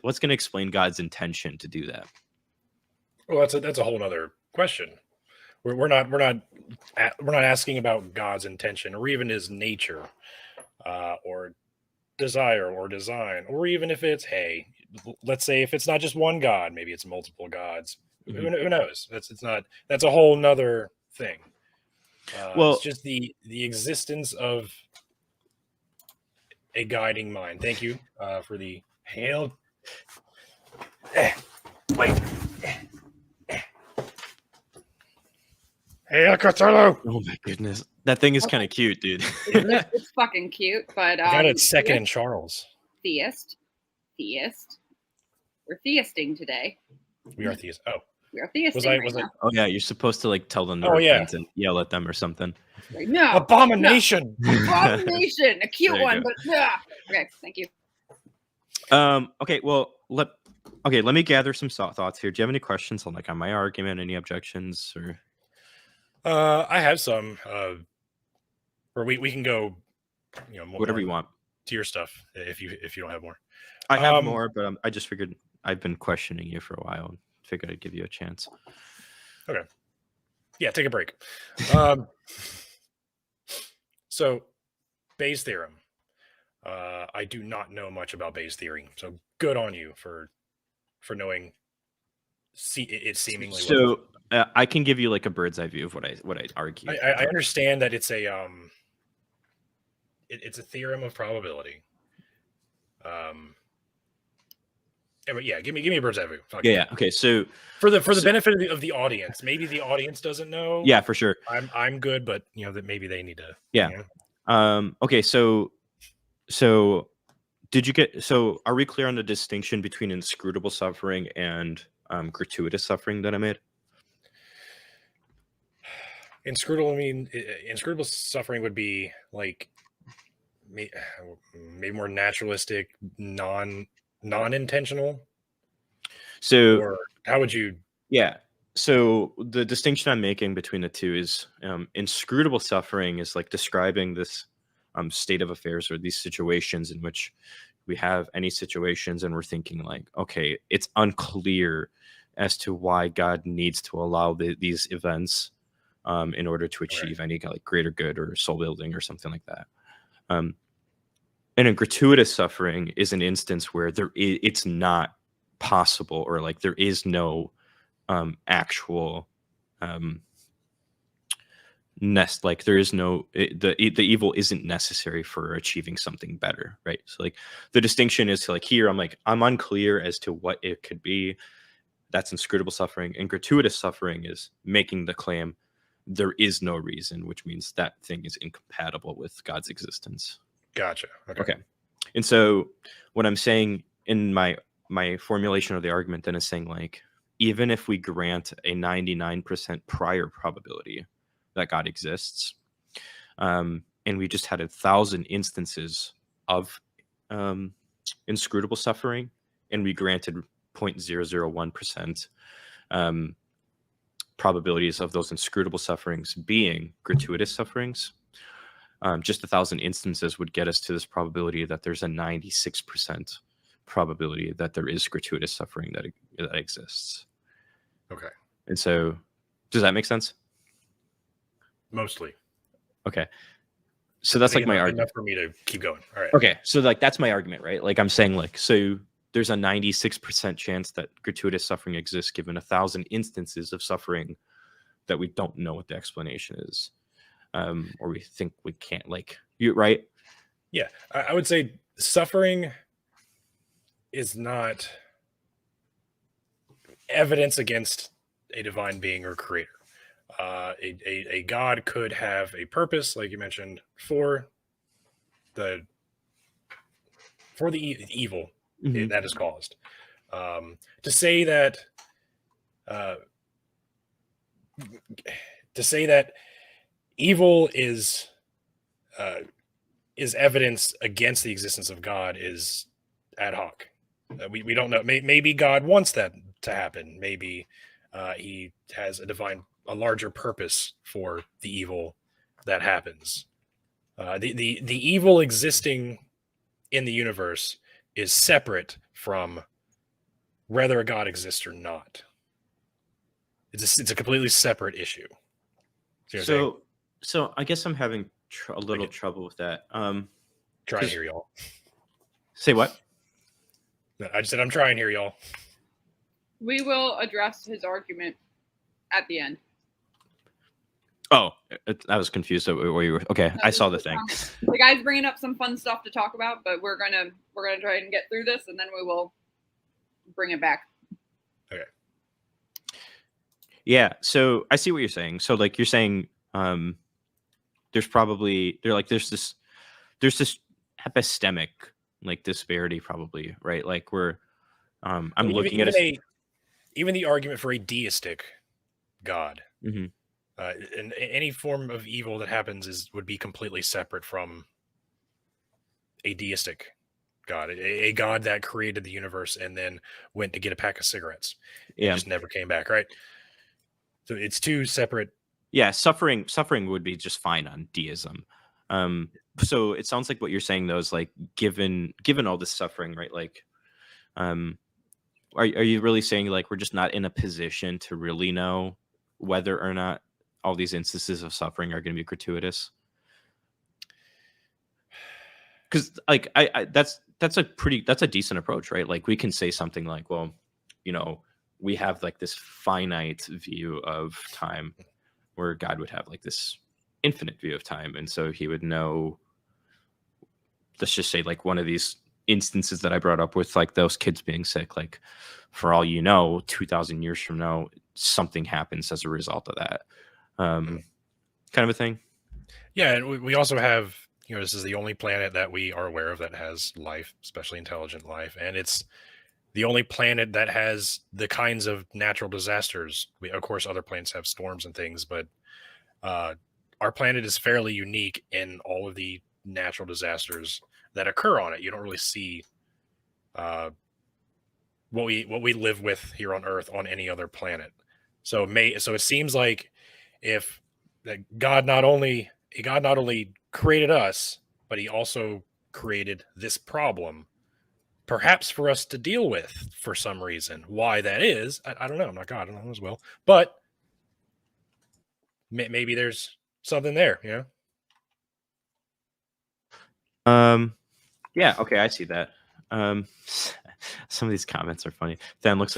what's going to explain God's intention to do that? Well, that's a whole nother question. We're not asking about God's intention or even his nature, or desire or design, or even if it's, hey, let's say if it's not just one God, maybe it's multiple gods. Mm-hmm. Who knows? That's a whole nother thing. Well, it's just the existence of a guiding mind. Thank you for the hail. Wait. Hey, Cthulhu! Oh my goodness, that thing is kind of cute, dude. It's fucking cute, but got it second in Charles. Theist. We're theisting today. We are theists. Oh, we are theisting. Was I? Oh yeah, you're supposed to like tell them to repent and yell at them or something. Like, no, abomination. No. Abomination, a cute one, but okay. Thank you. Okay. Well, let me gather some thoughts here. Do you have any questions on my argument? Any objections or? I have some. Or we can go. Whatever you want to your stuff if you don't have more. I have more, but I just figured I've been questioning you for a while and figured I'd give you a chance. Okay. Yeah, take a break. So, Bayes' theorem. I do not know much about Bayes' theory, so good on you for knowing. It seemingly. So I can give you like a bird's eye view of what I argue. I understand that it's a it's a theorem of probability. But yeah, give me a bird's eye view. Yeah. Okay. So for the benefit of the audience, maybe the audience doesn't know. Yeah, for sure. I'm good, but that maybe they need to. Yeah. Okay. So did you get? So are we clear on the distinction between inscrutable suffering and gratuitous suffering that I made? Inscrutable suffering would be like maybe more naturalistic, non-intentional. So or how would you? Yeah. So the distinction I'm making between the two is inscrutable suffering is like describing this state of affairs or these situations in which we have any situations and we're thinking like, okay, it's unclear as to why God needs to allow these events in order to achieve any like greater good or soul building or something like that. And a gratuitous suffering is an instance where it's not possible or like there is no actual like there is no the evil isn't necessary for achieving something better, right? So like the distinction is like here I'm unclear as to what it could be. That's inscrutable suffering, and gratuitous suffering is making the claim there is no reason, which means that thing is incompatible with God's existence. Gotcha. Okay. And so what I'm saying in my formulation of the argument then is saying like, even if we grant a 99% prior probability that God exists, and we just had 1,000 instances of inscrutable suffering, and we granted 0.001% probabilities of those inscrutable sufferings being gratuitous sufferings. Just 1,000 instances would get us to this probability that there's a 96% probability that there is gratuitous suffering that exists. Okay. And so, does that make sense? Mostly. Okay. So that's like my argument. Enough for me to keep going. All right. Okay. So like that's my argument, right? Like I'm saying, like, so there's a 96% chance that gratuitous suffering exists given 1,000 instances of suffering that we don't know what the explanation is. Or we think we can't, like, you right? Yeah. I would say suffering is not evidence against a divine being or creator. A god could have a purpose, like you mentioned, for the evil that is caused. To say that evil is evidence against the existence of God is ad hoc. We don't know. Maybe God wants that to happen. Maybe he has a larger purpose for the evil that happens. The evil existing in the universe is separate from whether a God exists or not. It's a completely separate issue. So I guess I'm having a little trouble with that. Trying here, y'all. Say what? No, I just said I'm trying here, y'all. We will address his argument at the end. Oh, I was confused where you were. Okay, I saw the thing. The guy's bringing up some fun stuff to talk about, but we're gonna try and get through this, and then we will bring it back. Okay. Yeah. So I see what you're saying. So like you're saying, there's this epistemic like disparity, probably, right? Like I'm looking at even the argument for a deistic God. Mm-hmm. And any form of evil that happens would be completely separate from a deistic God, a God that created the universe and then went to get a pack of cigarettes. Yeah, just never came back, right? So it's two separate. Yeah, suffering would be just fine on deism. So it sounds like what you're saying though is like given all this suffering, right? Like, are you really saying like we're just not in a position to really know whether or not all these instances of suffering are going to be gratuitous? Because like that's a decent approach, right? Like we can say something like, well, we have like this finite view of time where God would have like this infinite view of time, and so he would know, let's just say like one of these instances that I brought up with like those kids being sick, like for all you know 2,000 years from now something happens as a result of that. Kind of a thing. Yeah, and we also have, this is the only planet that we are aware of that has life, especially intelligent life, and it's the only planet that has the kinds of natural disasters. Of course, other planets have storms and things, but our planet is fairly unique in all of the natural disasters that occur on it. You don't really see what we live with here on Earth on any other planet. So it seems like if God not only created us, but he also created this problem, perhaps for us to deal with for some reason. Why that is, I don't know. I'm not God, I don't know as well. But maybe there's something there, Yeah, okay, I see that. Some of these comments are funny. Than looks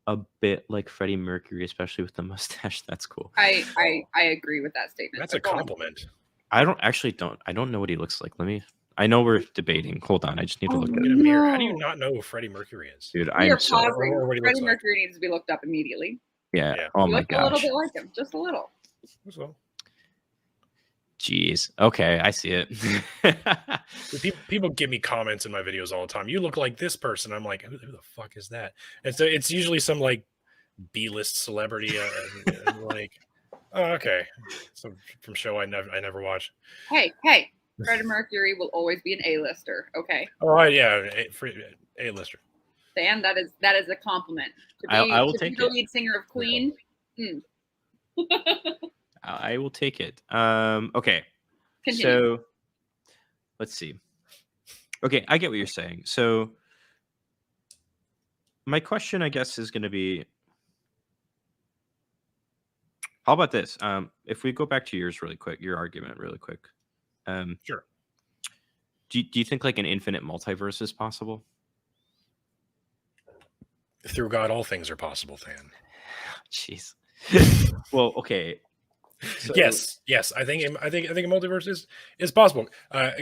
a bit like Freddie Mercury, especially with the mustache. That's cool. I agree with that statement. That's a compliment. I don't know what he looks like. I know we're debating. Hold on, I just need to look at him here. How do you not know who Freddie Mercury is? Dude, I'm so Freddie Mercury needs to be looked up immediately. Yeah. Oh my gosh. A little bit like him, just a little. So. Jeez. Okay, I see it. People give me comments in my videos all the time. You look like this person. I'm like, who the fuck is that? And so it's usually some like B-list celebrity, and like, oh, okay, so from show I never watched. Hey, Freddie Mercury will always be an A-lister. Okay. Oh yeah, A-lister. Dan, that is a compliment. I will to take be the it. lead singer of Queen. I will take it. Okay. Continue. So let's see. Okay, I get what you're saying. So my question, I guess, is going to be, how about this? If we go back to yours really quick, your argument really quick. Sure. Do you think like an infinite multiverse is possible? Through God, all things are possible, Than. Jeez. Well, okay. So, Yes. I think a multiverse is possible.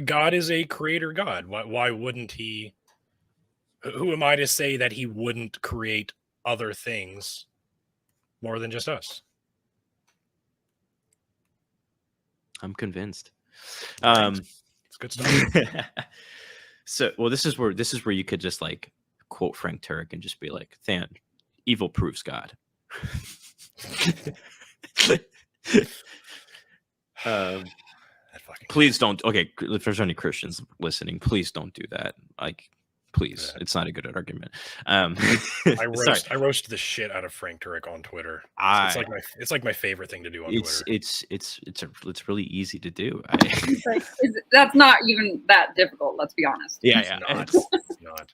God is a creator God. Why wouldn't he? Who am I to say that he wouldn't create other things more than just us? I'm convinced. It's good stuff. So, well, this is where you could just like quote Frank Turek and just be like, Than, evil proves God. Please don't. Okay, if there's any Christians listening, please don't do that. Like, please, it's not a good argument. I roast the shit out of Frank Turek on Twitter. It's like my favorite thing to do on Twitter. It's really easy to do. That's not even that difficult. Let's be honest. Yeah. It's not.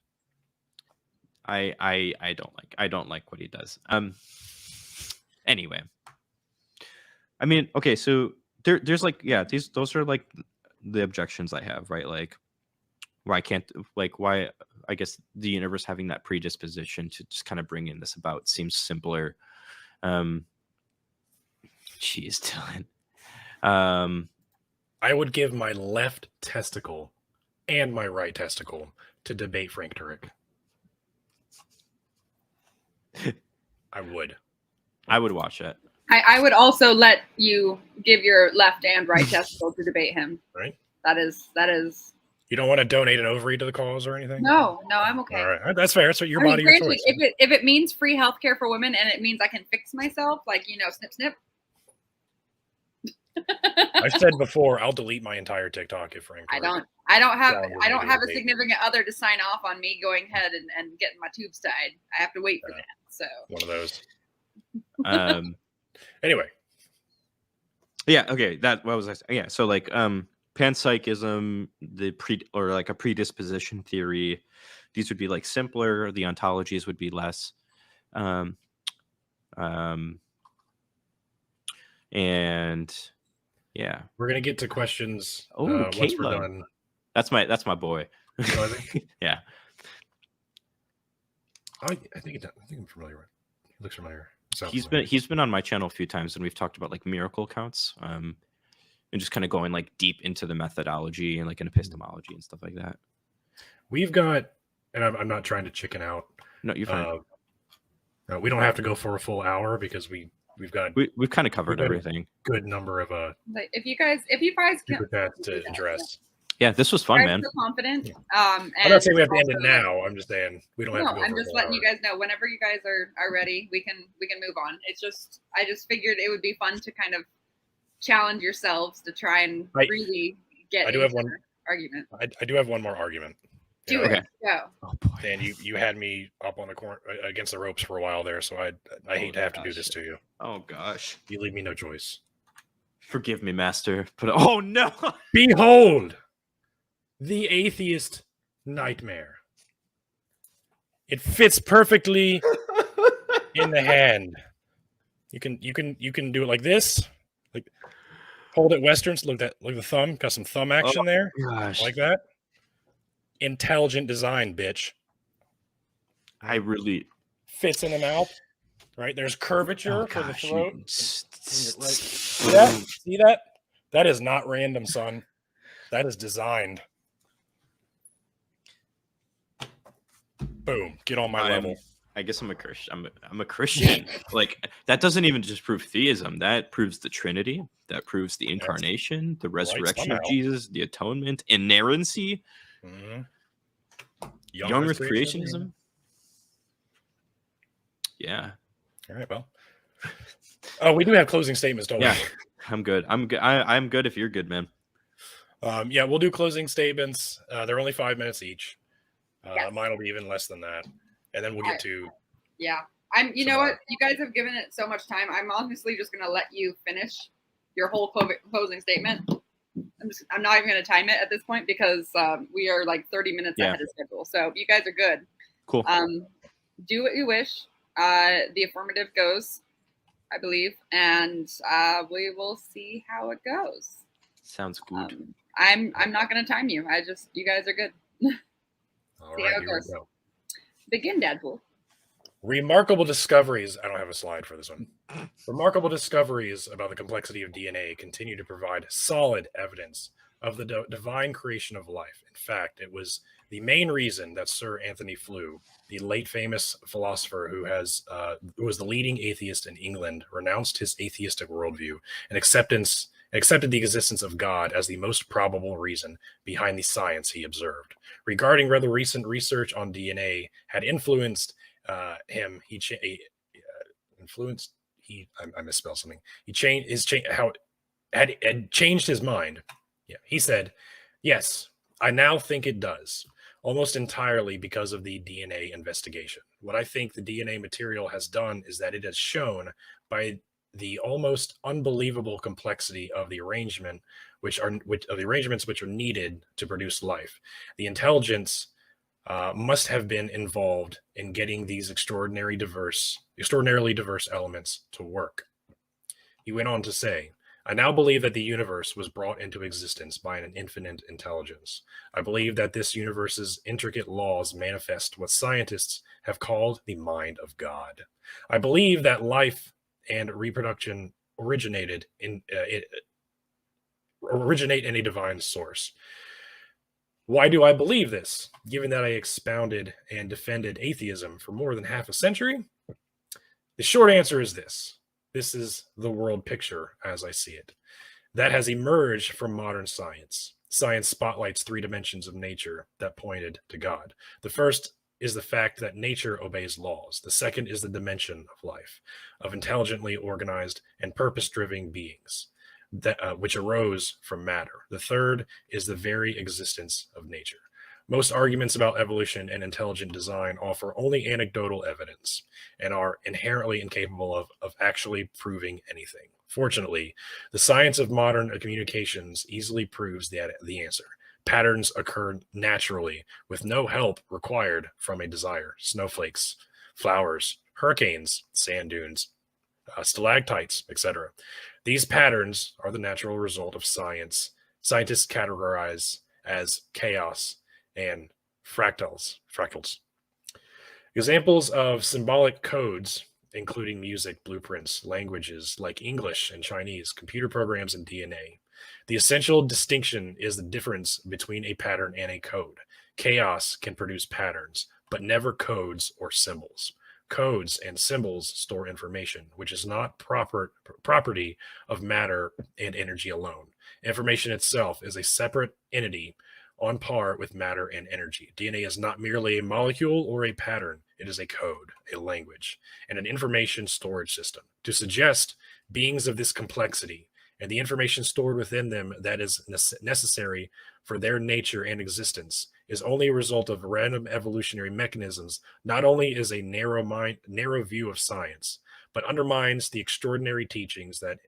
I don't like what he does. Anyway, I mean, okay, so there's like, yeah, those are like the objections I have, right? Like, why I guess the universe having that predisposition to just kind of bring in this about seems simpler. Jeez, Dylan. I would give my left testicle and my right testicle to debate Frank Turek. I would watch it. I would also let you give your left and right testicle to debate him. Right. That is. You don't want to donate an ovary to the cause or anything? No, I'm okay. All right, that's fair. So your body, your choice. If it means free healthcare for women and it means I can fix myself, like, snip, snip. I said before, I'll delete my entire TikTok if Frank. I don't have a significant other to sign off on me going ahead and getting my tubes tied. I have to wait for that. So one of those. Anyway. Yeah. Okay. What was I saying? Yeah. So like, panpsychism, a predisposition theory, these would be like simpler. The ontologies would be less. And yeah, we're gonna get to questions. Once we're done. That's my boy. Yeah. I think I'm familiar with. He looks familiar. He's been on my channel a few times, and we've talked about like miracle counts, and just kind of going like deep into the methodology and like an epistemology and stuff like that. We've got, and I'm not trying to chicken out. No, you're fine. No, we don't have to go for a full hour because we've kind of covered everything. Good number of if you guys can to address. Yeah, this was fun, man. So confident. Yeah. And I'm not saying we have to end it now. I'm just saying we don't have to go. I'm just letting you guys know whenever you guys are ready, we can move on. It's just I just figured it would be fun to kind of challenge yourselves to try and really get. I do have one argument. I do have one more argument. Do it. Go. Oh boy. And you had me up on the corner against the ropes for a while there, so I hate to have to do this to you. Oh gosh. You leave me no choice. Forgive me, master. But oh no. Behold. The atheist nightmare. It fits perfectly in the hand. You can do it like this. Like hold it westerns. Look at the thumb. Got some thumb action there. Gosh. Like that. Intelligent design, bitch. I really fits in the mouth. Right? There's curvature for the throat. See that? That is not random, son. That is designed. Boom! Get on my level. I guess I'm a Christian. I'm a Christian. Like that doesn't even just prove theism. That proves the Trinity. That proves the incarnation, the resurrection of Jesus, the atonement, inerrancy. Mm-hmm. Young Earth creationism. Yeah. All right. Well. Oh, we do have closing statements, don't we? I'm good. I'm good. I'm good if you're good, man. Yeah, we'll do closing statements. They're only 5 minutes each. Mine will be even less than that. and then we'll get to. Yeah, you know what? You guys have given it so much time. I'm honestly just going to let you finish your whole closing statement. I'm not even going to time it at this point because we are like 30 minutes ahead of schedule. So you guys are good. Cool. Do what you wish. The affirmative goes, I believe, and we will see how it goes. Sounds good. I'm not going to time you. You guys are good. All right, here we go. Begin, DadPool. Remarkable discoveries. I don't have a slide for this one. Remarkable discoveries about the complexity of DNA continue to provide solid evidence of the divine creation of life. In fact, it was the main reason that Sir Anthony Flew, the late famous philosopher who was the leading atheist in England, renounced his atheistic worldview and accepted the existence of God as the most probable reason behind the science he observed. Regarding whether recent research on DNA had influenced him, I misspelled something. Had changed his mind. Yeah, he said, "Yes, I now think it does, almost entirely because of the DNA investigation. What I think the DNA material has done is that it has shown by the almost unbelievable complexity of the arrangements which are needed to produce life. The intelligence must have been involved in getting these extraordinarily diverse elements to work." He went on to say, "I now believe that the universe was brought into existence by an infinite intelligence. I believe that this universe's intricate laws manifest what scientists have called the mind of God. I believe that life and reproduction originate in a divine source. Why do I believe this? Given that I expounded and defended atheism for more than half a century? The short answer is this. This is the world picture as I see it. That has emerged from modern science. Science spotlights three dimensions of nature that pointed to God. The first is the fact that nature obeys laws. The second is the dimension of life, of intelligently organized and purpose-driven beings, which arose from matter. The third is the very existence of nature. Most arguments about evolution and intelligent design offer only anecdotal evidence and are inherently incapable of actually proving anything. Fortunately, the science of modern communications easily proves the answer. Patterns occur naturally with no help required from a desire. Snowflakes, flowers, hurricanes, sand dunes, stalactites, etc. These patterns are the natural result of science. Scientists categorize as chaos and fractals. Examples of symbolic codes, including music, blueprints, languages like English and Chinese, computer programs, and DNA. The essential distinction is the difference between a pattern and a code. Chaos can produce patterns, but never codes or symbols. Codes and symbols store information, which is not property of matter and energy alone. Information itself is a separate entity on par with matter and energy. DNA is not merely a molecule or a pattern. It is a code, a language, and an information storage system. To suggest beings of this complexity and the information stored within them that is necessary for their nature and existence is only a result of random evolutionary mechanisms, not only is a narrow view of science, but undermines the extraordinary teachings that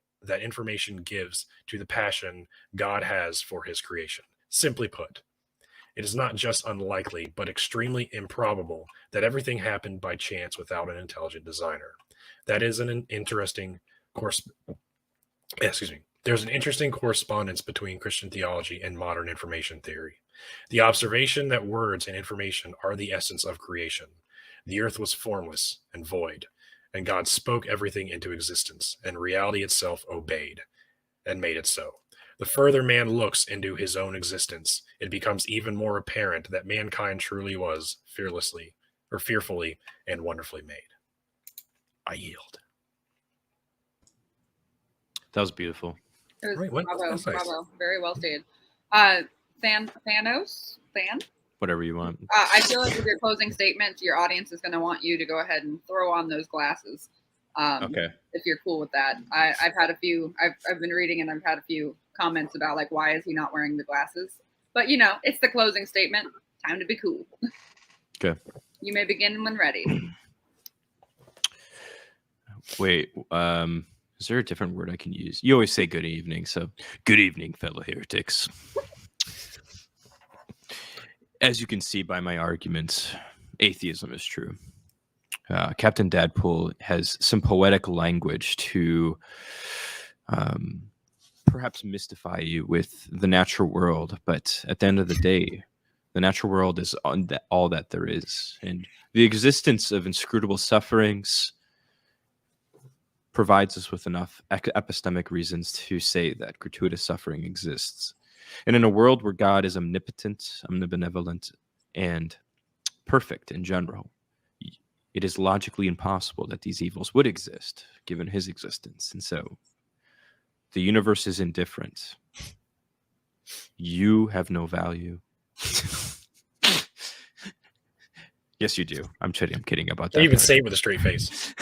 information gives to the passion God has for his creation. Simply put, it is not just unlikely, but extremely improbable that everything happened by chance without an intelligent designer. That is an interesting There's an interesting correspondence between Christian theology and modern information theory. The observation that words and information are the essence of creation. The earth was formless and void, and God spoke everything into existence, and reality itself obeyed and made it so. The further man looks into his own existence, it becomes even more apparent that mankind truly was fearfully and wonderfully made. I yield. That was beautiful. It was bravo. Nice. Very well stated. Than? Whatever you want. I feel like with your closing statement, your audience is going to want you to go ahead and throw on those glasses. Okay. If you're cool with that. I've had a few, I've been reading and I've had a few comments about like, why is he not wearing the glasses? But you know, it's the closing statement. Time to be cool. Okay. You may begin when ready. Wait, is there a different word I can use? You always say good evening, so good evening, fellow heretics. As you can see by my arguments, atheism is true. Captain DadPool has some poetic language to perhaps mystify you with the natural world, but at the end of the day, the natural world is all that there is, and the existence of inscrutable sufferings provides us with enough epistemic reasons to say that gratuitous suffering exists. And in a world where God is omnipotent, omnibenevolent, and perfect in general, it is logically impossible that these evils would exist given his existence. And so the universe is indifferent. You have no value. Yes, you do. I'm kidding about that. You even say it with a straight face.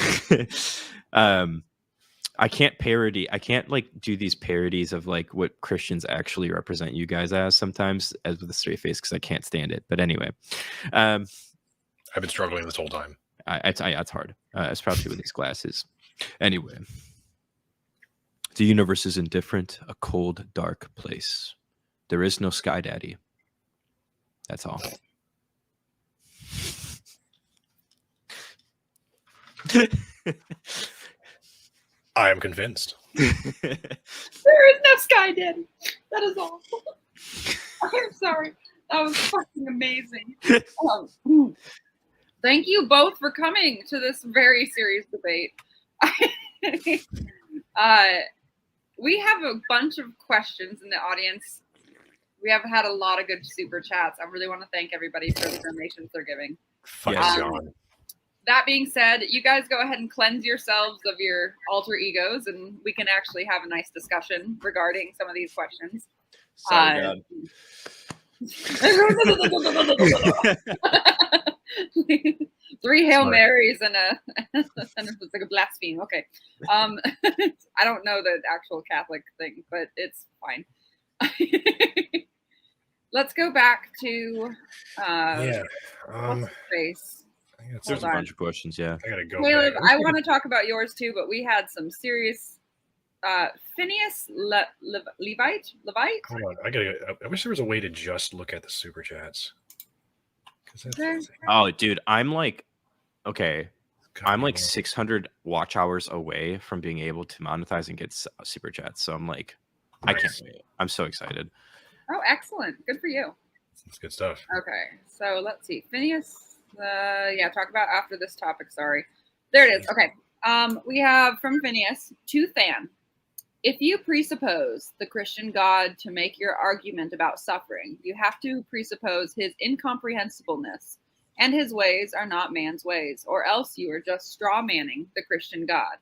I can't like do these parodies of like what Christians actually represent you guys as sometimes as with a straight face because I can't stand it. But anyway, I've been struggling this whole time. It's hard, especially with these glasses. Anyway, the universe is indifferent, a cold, dark place. There is no Sky Daddy. That's all. I am convinced. There is no Sky Daddy. That is awful. I'm sorry. That was fucking amazing. Thank you both for coming to this very serious debate. We have a bunch of questions in the audience. We have had a lot of good super chats. I really want to thank everybody for the donations they're giving. That being said, you guys go ahead and cleanse yourselves of your alter egos, and we can actually have a nice discussion regarding some of these questions. Sorry, God. 3 Hail Marys and it's like a blaspheme. Okay. I don't know the actual Catholic thing, but it's fine. Let's go back to what's the space? There's a bunch of questions, yeah. I gotta go. Caleb, I want to talk about yours too, but we had some serious Phineas Levite. Hold on, I wish there was a way to just look at the super chats. Oh, dude, I'm like 600 watch hours away from being able to monetize and get super chats. So I'm like, nice. I can't wait. I'm so excited. Oh, excellent. Good for you. That's good stuff. Okay, so let's see. Phineas, talk about after this topic. Sorry. There it is. Okay. We have from Phineas to Than. If you presuppose the Christian God to make your argument about suffering, you have to presuppose his incomprehensibleness, and his ways are not man's ways, or else you are just straw manning the Christian God.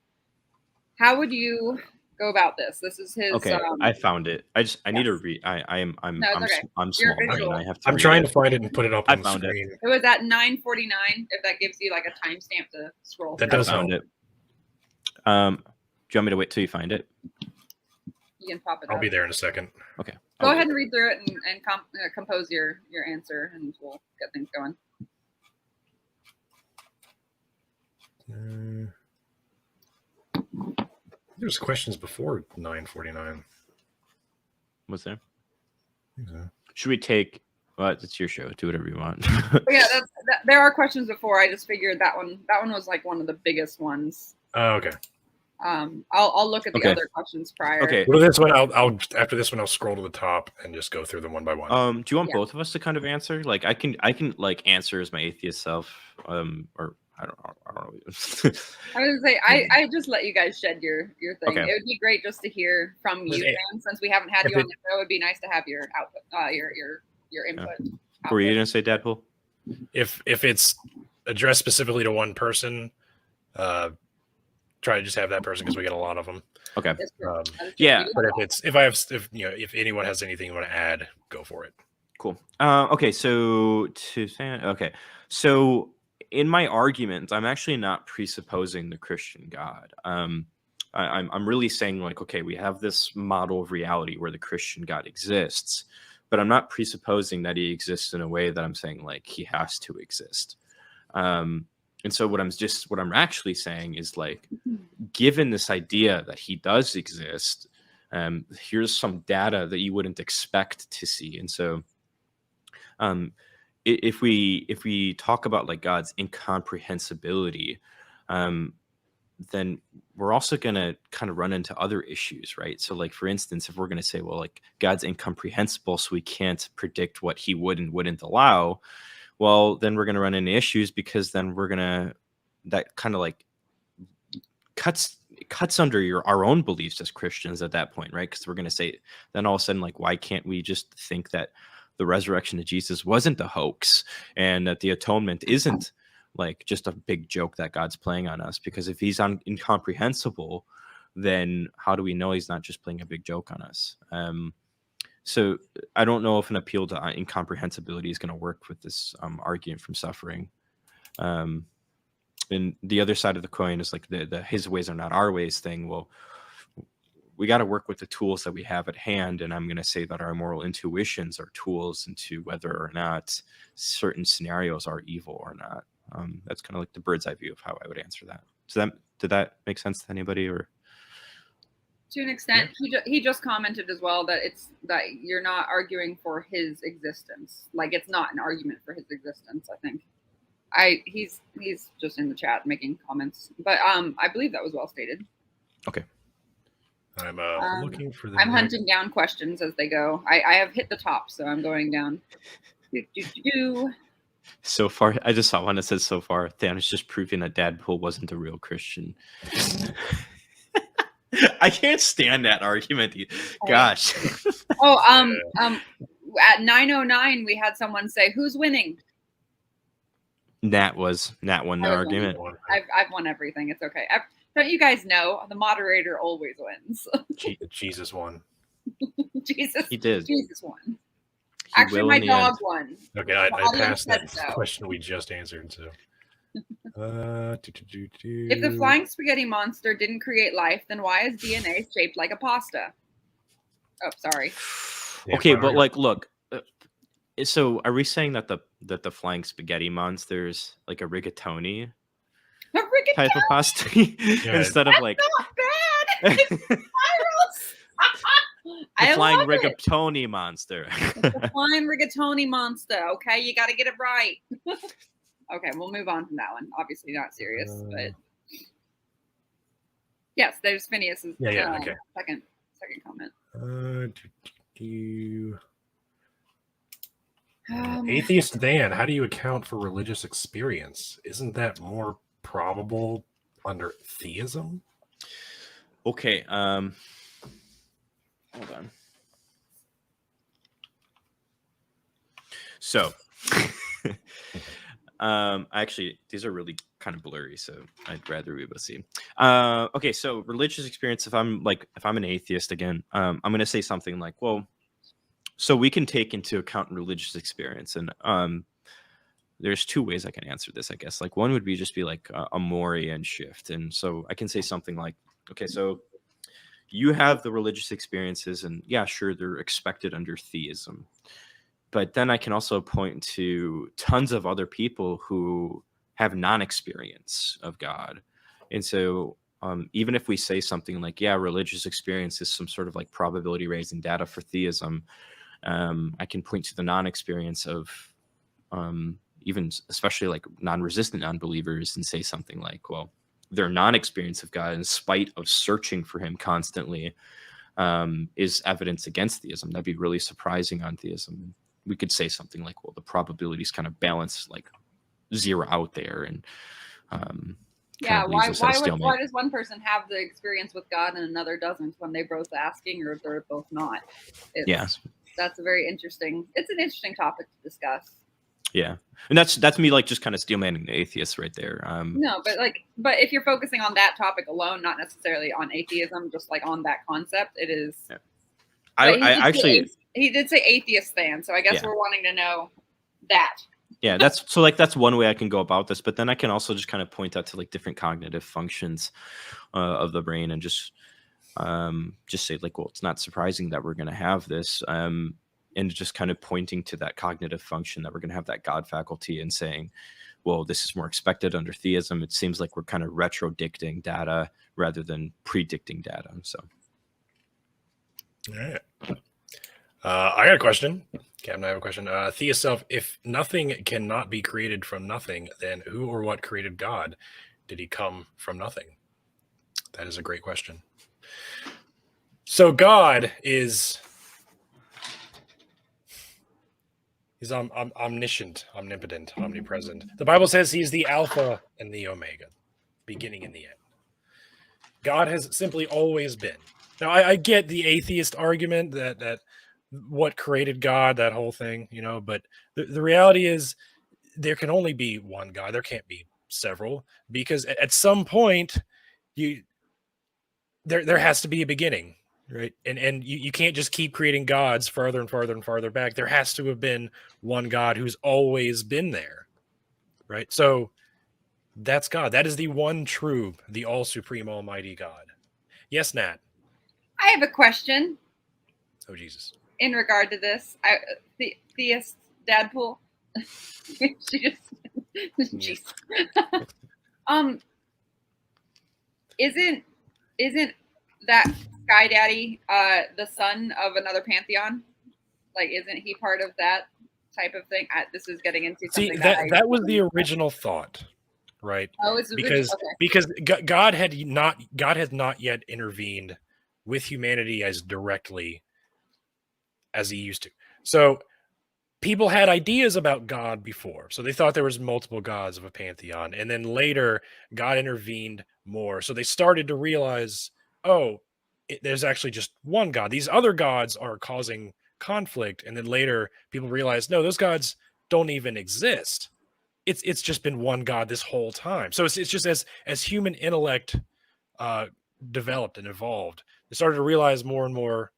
How would you go about this? This is his. Okay, I found it. I need to read. I'm small. I have to. I'm trying to find it and put it up on the screen. It was at 9:49. If that gives you like a timestamp to scroll. That does found help. It. Do you want me to wait till you find it? You can pop it. I'll be there in a second. Okay. Go ahead and read through it and compose your answer, and we'll get things going. There's questions before 9:49. Was there? So. Should we take? Well, it's your show. Do whatever you want. Yeah, there are questions before. I just figured that one was like one of the biggest ones. Oh, okay. I'll look at the other questions prior. Okay. Well, this one I'll after this one I'll scroll to the top and just go through them one by one. Do you want both of us to kind of answer? Like I can like answer as my atheist self. Or I don't know. I was gonna say I just let you guys shed your thing. Okay. It would be great just to hear from you, Dan, since we haven't had you on the show. It would be nice to have your output, your input. What were you gonna say, DadPool? If it's addressed specifically to one person, try to just have that person because we get a lot of them. Okay. Yeah, but if anyone has anything you want to add, go for it. Cool. Okay, so in my argument, I'm actually not presupposing the Christian God. I'm really saying like, okay, we have this model of reality where the Christian God exists, but I'm not presupposing that he exists in a way that I'm saying like he has to exist. And so what I'm actually saying is like, given this idea that he does exist, here's some data that you wouldn't expect to see. And so if we talk about like God's incomprehensibility, then we're also going to kind of run into other issues, right? So like, for instance, if we're going to say, well, like God's incomprehensible, so we can't predict what he would and wouldn't allow, well, then we're going to run into issues, because then that kind of like cuts under our own beliefs as Christians at that point, right? Because we're going to say, then all of a sudden, like, why can't we just think that the resurrection of Jesus wasn't a hoax, and that the atonement isn't like just a big joke that God's playing on us? Because if he's incomprehensible, then how do we know he's not just playing a big joke on us? So I don't know if an appeal to incomprehensibility is going to work with this argument from suffering. And the other side of the coin is like the his ways are not our ways thing. Well, we got to work with the tools that we have at hand. And I'm going to say that our moral intuitions are tools into whether or not certain scenarios are evil or not. That's kind of like the bird's eye view of how I would answer that. So did that make sense to anybody? Or to an extent, he just commented as well that you're not arguing for his existence. Like, it's not an argument for his existence, I think. He's just in the chat making comments, but I believe that was well stated. Okay. I'm looking for the. I'm hunting down questions as they go. I have hit the top, so I'm going down. So far, I just saw one that says, so far, Than is just proving that DadPool wasn't a real Christian. I can't stand that argument. Gosh. At 9:09, we had someone say, "Who's winning?" Nat won the argument. I've won everything. It's okay. Don't you guys know the moderator always wins? Jesus won. Jesus. He did. Jesus won. Actually, my dog won. Okay, I passed that question we just answered. So, if the flying spaghetti monster didn't create life, then why is DNA shaped like a pasta? Oh, sorry. Okay, but like, look. So, are we saying that the flying spaghetti monster is like a rigatoni type of pasta instead of like not bad? It's the flying rigatoni monster? The flying rigatoni monster. Okay, you got to get it right. Okay, we'll move on from that one. Obviously, not serious, but yes, there's Phineas's. Okay. Second comment. Atheist Than, how do you account for religious experience? Isn't that more probable under theism? Okay, hold on. So, actually, these are really kind of blurry, so I'd rather we both see. Okay, so religious experience. If I'm an atheist again, I'm going to say something like, well, so we can take into account religious experience, and there's two ways I can answer this, I guess. Like, one would be just be like a Morean shift, and so I can say something like, okay, so you have the religious experiences, and yeah, sure, they're expected under theism, but then I can also point to tons of other people who have non-experience of God, and so even if we say something like, yeah, religious experience is some sort of like probability raising data for theism, I can point to the non-experience of even especially like non-resistant non-believers and say something like, well, their non-experience of God in spite of searching for him constantly is evidence against theism. That'd be really surprising on theism. We could say something like, well, the probabilities kind of balance, like zero out there. And why does one person have the experience with God and another doesn't when they're both asking or they're both not? That's an interesting topic to discuss. Yeah, and that's me like just kind of steelmanning the atheists right there. No, but if you're focusing on that topic alone, not necessarily on atheism, just like on that concept, it is. Yeah. He did say atheist Than, so I guess we're wanting to know that. Yeah, that's one way I can go about this, but then I can also just kind of point out to like different cognitive functions of the brain and just say like, well, it's not surprising that we're going to have this, and just kind of pointing to that cognitive function that we're going to have that God faculty and saying, well, this is more expected under theism. It seems like we're kind of retrodicting data rather than predicting data. So, all right. I got a question. Captain, I have a question. Thea self, if nothing cannot be created from nothing, then who or what created God? Did he come from nothing? That is a great question. So God is omniscient, omnipotent, omnipresent. The Bible says he's the Alpha and the Omega, beginning and the end. God has simply always been. Now, I get the atheist argument that what created God, that whole thing, but the reality is there can only be one God. There can't be several, because at some point there has to be a beginning, right? And you can't just keep creating gods farther and farther and farther back. There has to have been one God who's always been there, right? So that's God. That is the one true, the all supreme, almighty God. Yes, Nat. I have a question Oh, Jesus. in regard to this. Theist DadPool. She just, jeez. Isn't that Sky Daddy the son of another pantheon? Like, isn't he part of that type of thing? This is getting into something. That was the original thought, right? Oh, it's because God had not yet intervened with humanity as directly as he used to. So people had ideas about God before. So they thought there was multiple gods of a pantheon. And then later, God intervened more. So they started to realize, there's actually just one God. These other gods are causing conflict. And then later, people realized, no, those gods don't even exist. It's just been one God this whole time. So it's just as human intellect developed and evolved, they started to realize more and more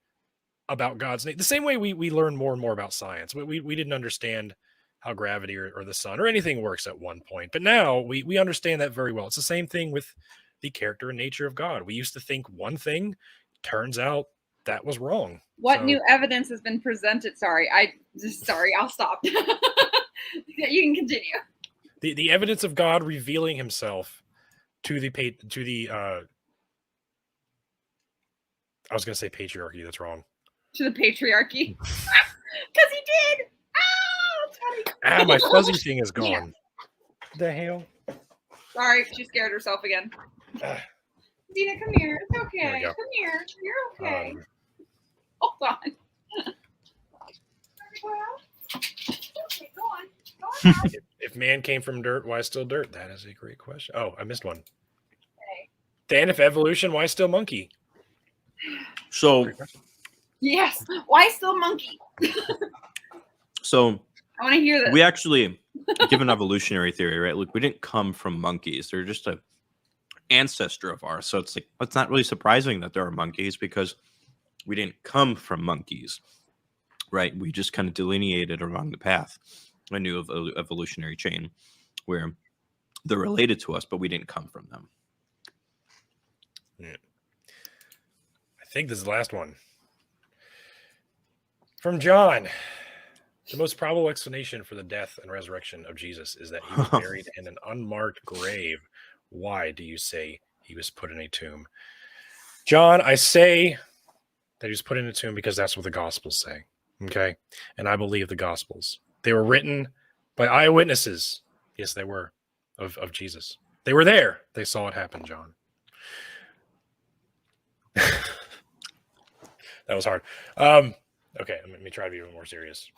about God's name. The same way we learn more and more about science. We didn't understand how gravity or the sun or anything works at one point, but now we understand that very well. It's the same thing with the character and nature of God. We used to think one thing, turns out that was wrong. What new evidence has been presented? I'll stop. You can continue. The evidence of God revealing himself to the I was going to say patriarchy. That's wrong. To the patriarchy. Because he did. Oh, my fuzzy thing is gone. Yeah. The hell? Sorry, she scared herself again. Dina, come here. It's okay. Come here. You're okay. Hold on. Okay, go on. If man came from dirt, why still dirt? That is a great question. Oh, I missed one. Okay. Dan, if evolution, why still monkey? So, yes, why still monkey? So, I want to hear this. We actually give an evolutionary theory, right? Look, we didn't come from monkeys. They're just an ancestor of ours. So it's not really surprising that there are monkeys because we didn't come from monkeys, right? We just kind of delineated along the path, a new evolutionary chain where they're related to us, but we didn't come from them. Yeah. I think this is the last one. From John. The most probable explanation for the death and resurrection of Jesus is that he was buried in an unmarked grave. Why do you say he was put in a tomb? John, I say that he was put in a tomb because that's what the Gospels say. Okay? And I believe the Gospels. They were written by eyewitnesses. Yes, they were. Of Jesus. They were there. They saw it happen, John. That was hard. Okay, let me try to be even more serious.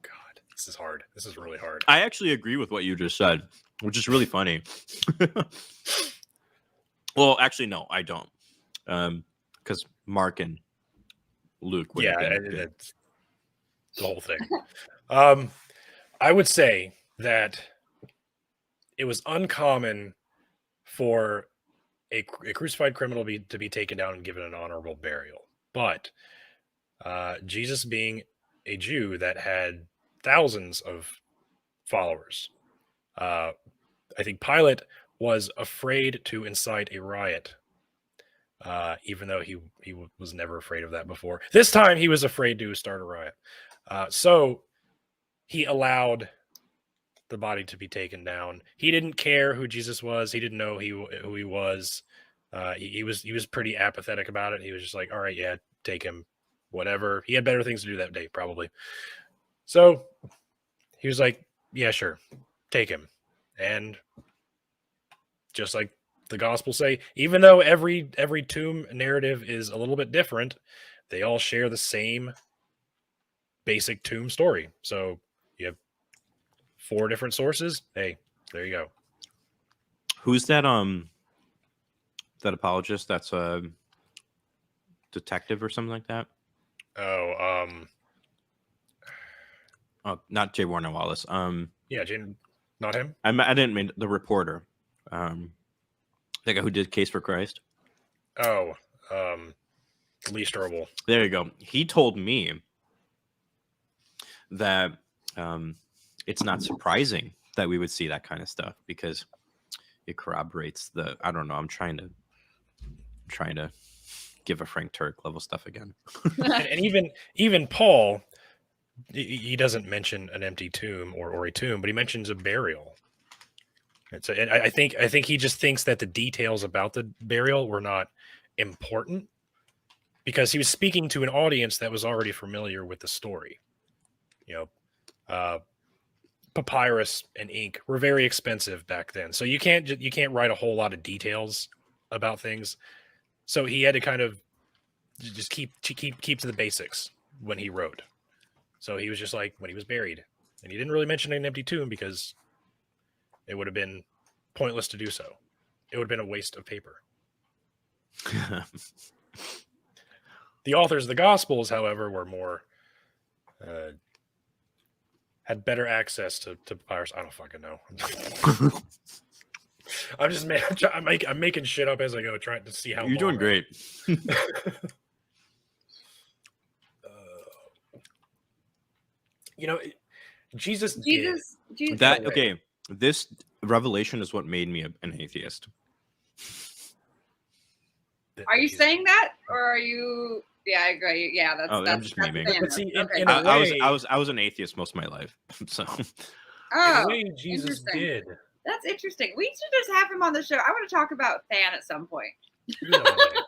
God, this is hard. This is really hard. I actually agree with what you just said, which is really funny. Well, actually, no, I don't. Because Mark and Luke. That's the whole thing. I would say that it was uncommon for a crucified criminal to be taken down and given an honorable burial. But Jesus being a Jew that had thousands of followers, I think Pilate was afraid to incite a riot, even though he was never afraid of that before. This time he was afraid to start a riot. So he allowed the body to be taken down. He didn't care who Jesus was. He didn't know who he was. He was pretty apathetic about it. He was just like, all right, yeah, take him, whatever. He had better things to do that day, probably. So he was like, yeah, sure, take him. And just like the Gospels say, even though every tomb narrative is a little bit different, they all share the same basic tomb story. So you have 4 different sources. Hey, there you go. Who's that? That apologist? That's a detective or something like that. Oh, not J. Warner Wallace. yeah, not him. I didn't mean the reporter. The guy who did Case for Christ. Oh, Lee Strobel. There you go. He told me that it's not surprising that we would see that kind of stuff because it corroborates the. I don't know. I'm trying to give a Frank Turk level stuff again. and even Paul, he doesn't mention an empty tomb or a tomb, but he mentions a burial. And I think he just thinks that the details about the burial were not important because he was speaking to an audience that was already familiar with the story. You know, papyrus and ink were very expensive back then, so you can't write a whole lot of details about things. So he had to kind of just keep to the basics when he wrote. So he was just like when he was buried, and he didn't really mention an empty tomb because it would have been pointless to do so. It would have been a waste of paper. The authors of the Gospels, however, were more had better access to papyrus. I don't fucking know. I'm just I'm making shit up as I go, trying to see how you're doing great. You know, Jesus. That okay. This revelation is what made me an atheist. Are you saying that, or are you? Yeah, I agree. Yeah, that's. I'm just memeing. But see, Okay. I was an atheist most of my life, so. Oh, in a way, Jesus did. That's interesting. We should just have him on the show. I want to talk about Than at some point.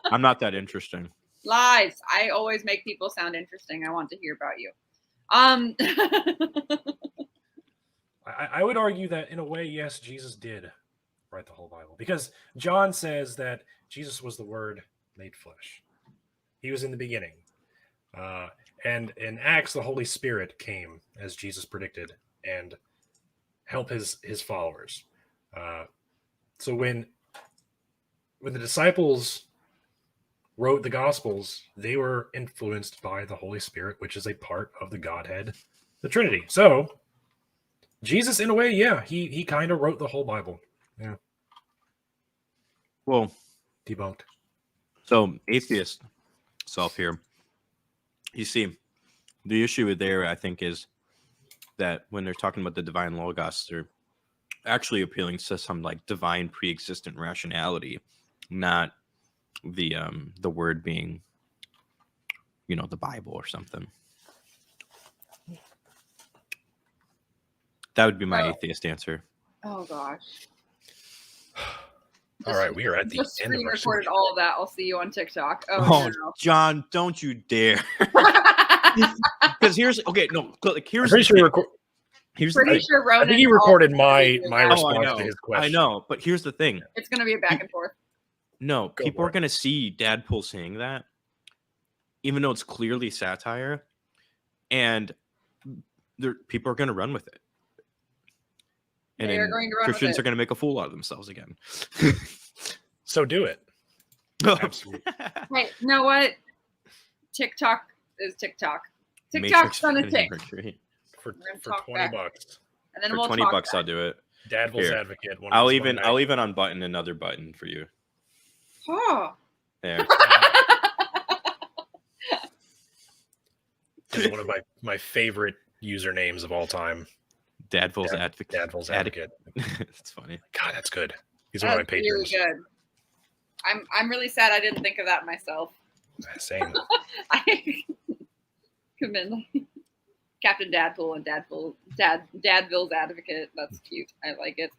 I'm not that interesting. Lies. I always make people sound interesting. I want to hear about you. I would argue that in a way, yes, Jesus did write the whole Bible because John says that Jesus was the Word made flesh. He was in the beginning. And in Acts, the Holy Spirit came as Jesus predicted and help his followers. So when the disciples wrote the Gospels, they were influenced by the Holy Spirit, which is a part of the Godhead, the Trinity. So Jesus, in a way, yeah, he kind of wrote the whole Bible. Yeah. Well, debunked. So atheist self here. You see, the issue there, I think, is that when they're talking about the divine logos, they're actually appealing to some like divine pre-existent rationality, not the word being, the Bible or something. That would be my atheist answer. Oh gosh. All right, we are at the end of our recorded all of that. I'll see you on TikTok. Oh no. John, don't you dare! Because here's pretty sure Ronan. I think he recorded my response to his question. I know, but here's the thing. It's going to be a back and forth. No, people are going to see DadPool saying that, even though it's clearly satire, and people are going to run with it. And then Christians are going to make a fool out of themselves again. So do it. Absolutely. Hey, you know what? TikTok is TikTok. TikTok's on a tick. For $20. And then for $20, I'll do it. Dadpool's advocate. I'll even unbutton another button for you. Oh. There. It's one of my favorite usernames of all time. Dadpool's advocate. Dadpool's advocate. That's funny. God, that's good. He's one of my patrons. Really good. I'm really sad I didn't think of that myself. Same. I come in. Captain DadPool and Dadville's advocate. That's cute. I like it.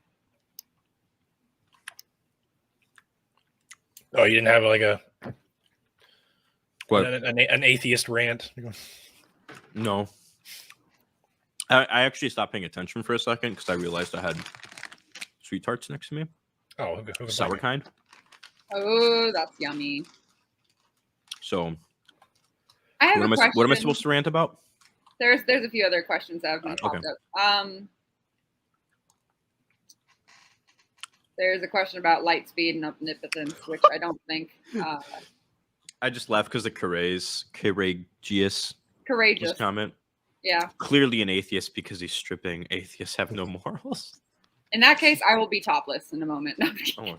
Oh, you didn't have like What? an atheist rant? No. I actually stopped paying attention for a second because I realized I had sweet tarts next to me. Oh, who Sour kind. Oh, that's yummy. So I have a question. What am I supposed to rant about? There's a few other questions that have been popped up. There's a question about light speed and omnipotence, which I don't think. I just laughed because of courageous comment. Yeah. Clearly an atheist because he's stripping. Atheists have no morals. In that case, I will be topless in a moment. No, Oh,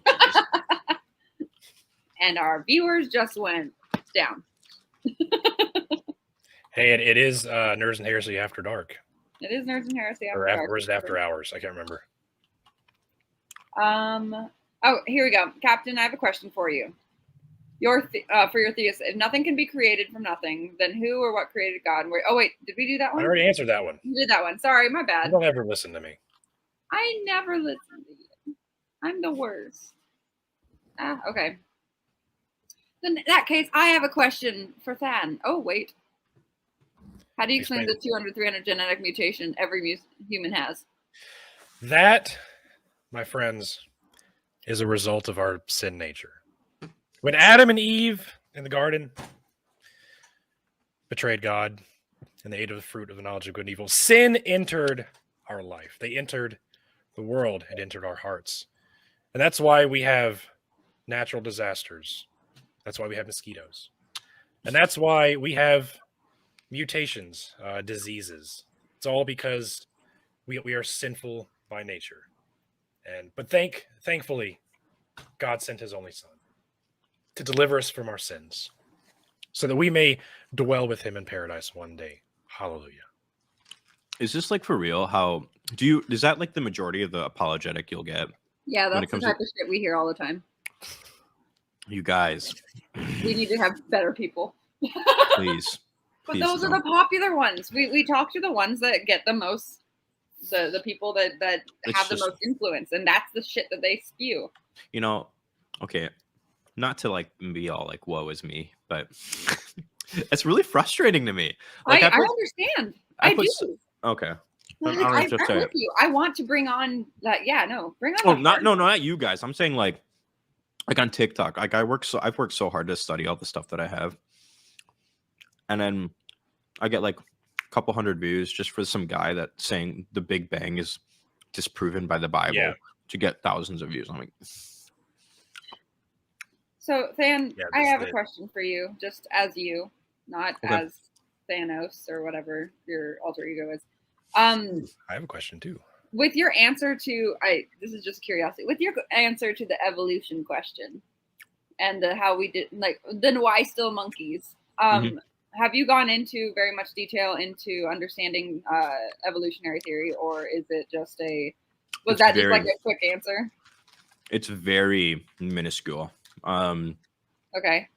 and our viewers just went down. Hey, it is Nerds and Heresy After Dark. It is Nerds and Heresy After Or Dark. is it After Hours? I can't remember. Oh, here we go. Captain, I have a question for you. For your theist, if nothing can be created from nothing, then who or what created God? Oh, wait, did we do that one? I already answered that one. You did that one. Sorry, my You bad. don't ever listen to me. I never listen to you. I'm the worst. Okay. Then in that case, I have a question for Than. Oh, wait. How do you explain the 200, 300 genetic mutation every human has? That, my friends, is a result of our sin nature. When Adam and Eve in the garden betrayed God and they ate of the fruit of the knowledge of good and evil, sin entered our life. They entered the world and entered our hearts. And that's why we have natural disasters. That's why we have mosquitoes. And that's why we have mutations, diseases. It's all because we are sinful by nature. But thankfully, God sent his only son to deliver us from our sins so that we may dwell with him in paradise one day. Hallelujah. Is this like for real? Is that like the majority of the apologetic you'll get? Yeah, that's the type of shit we hear all the time. You guys. We need to have better people. Please. But those are the popular ones. We talk to the ones that get the most, the people that have the most influence, and that's the shit that they spew. You know, okay, not to like be all like woe is me, but it's really frustrating to me. Like I understand. I do. Okay. Like, I'm with you. I want to bring on that. Yeah, no, bring on. Not you guys. I'm saying like on TikTok. Like I've worked so hard to study all the stuff that I have, and then I get like a couple hundred views just for some guy that's saying the Big Bang is disproven by the Bible to get thousands of views. I'm like, so Than, I have a question for you, just as you, not as Thanos or whatever your alter ego is. I have a question too. With your answer to this is just curiosity. With your answer to the evolution question, and how we did then why still monkeys? Have you gone into very much detail into understanding evolutionary theory, or is it just just like a quick answer? It's very minuscule. Okay.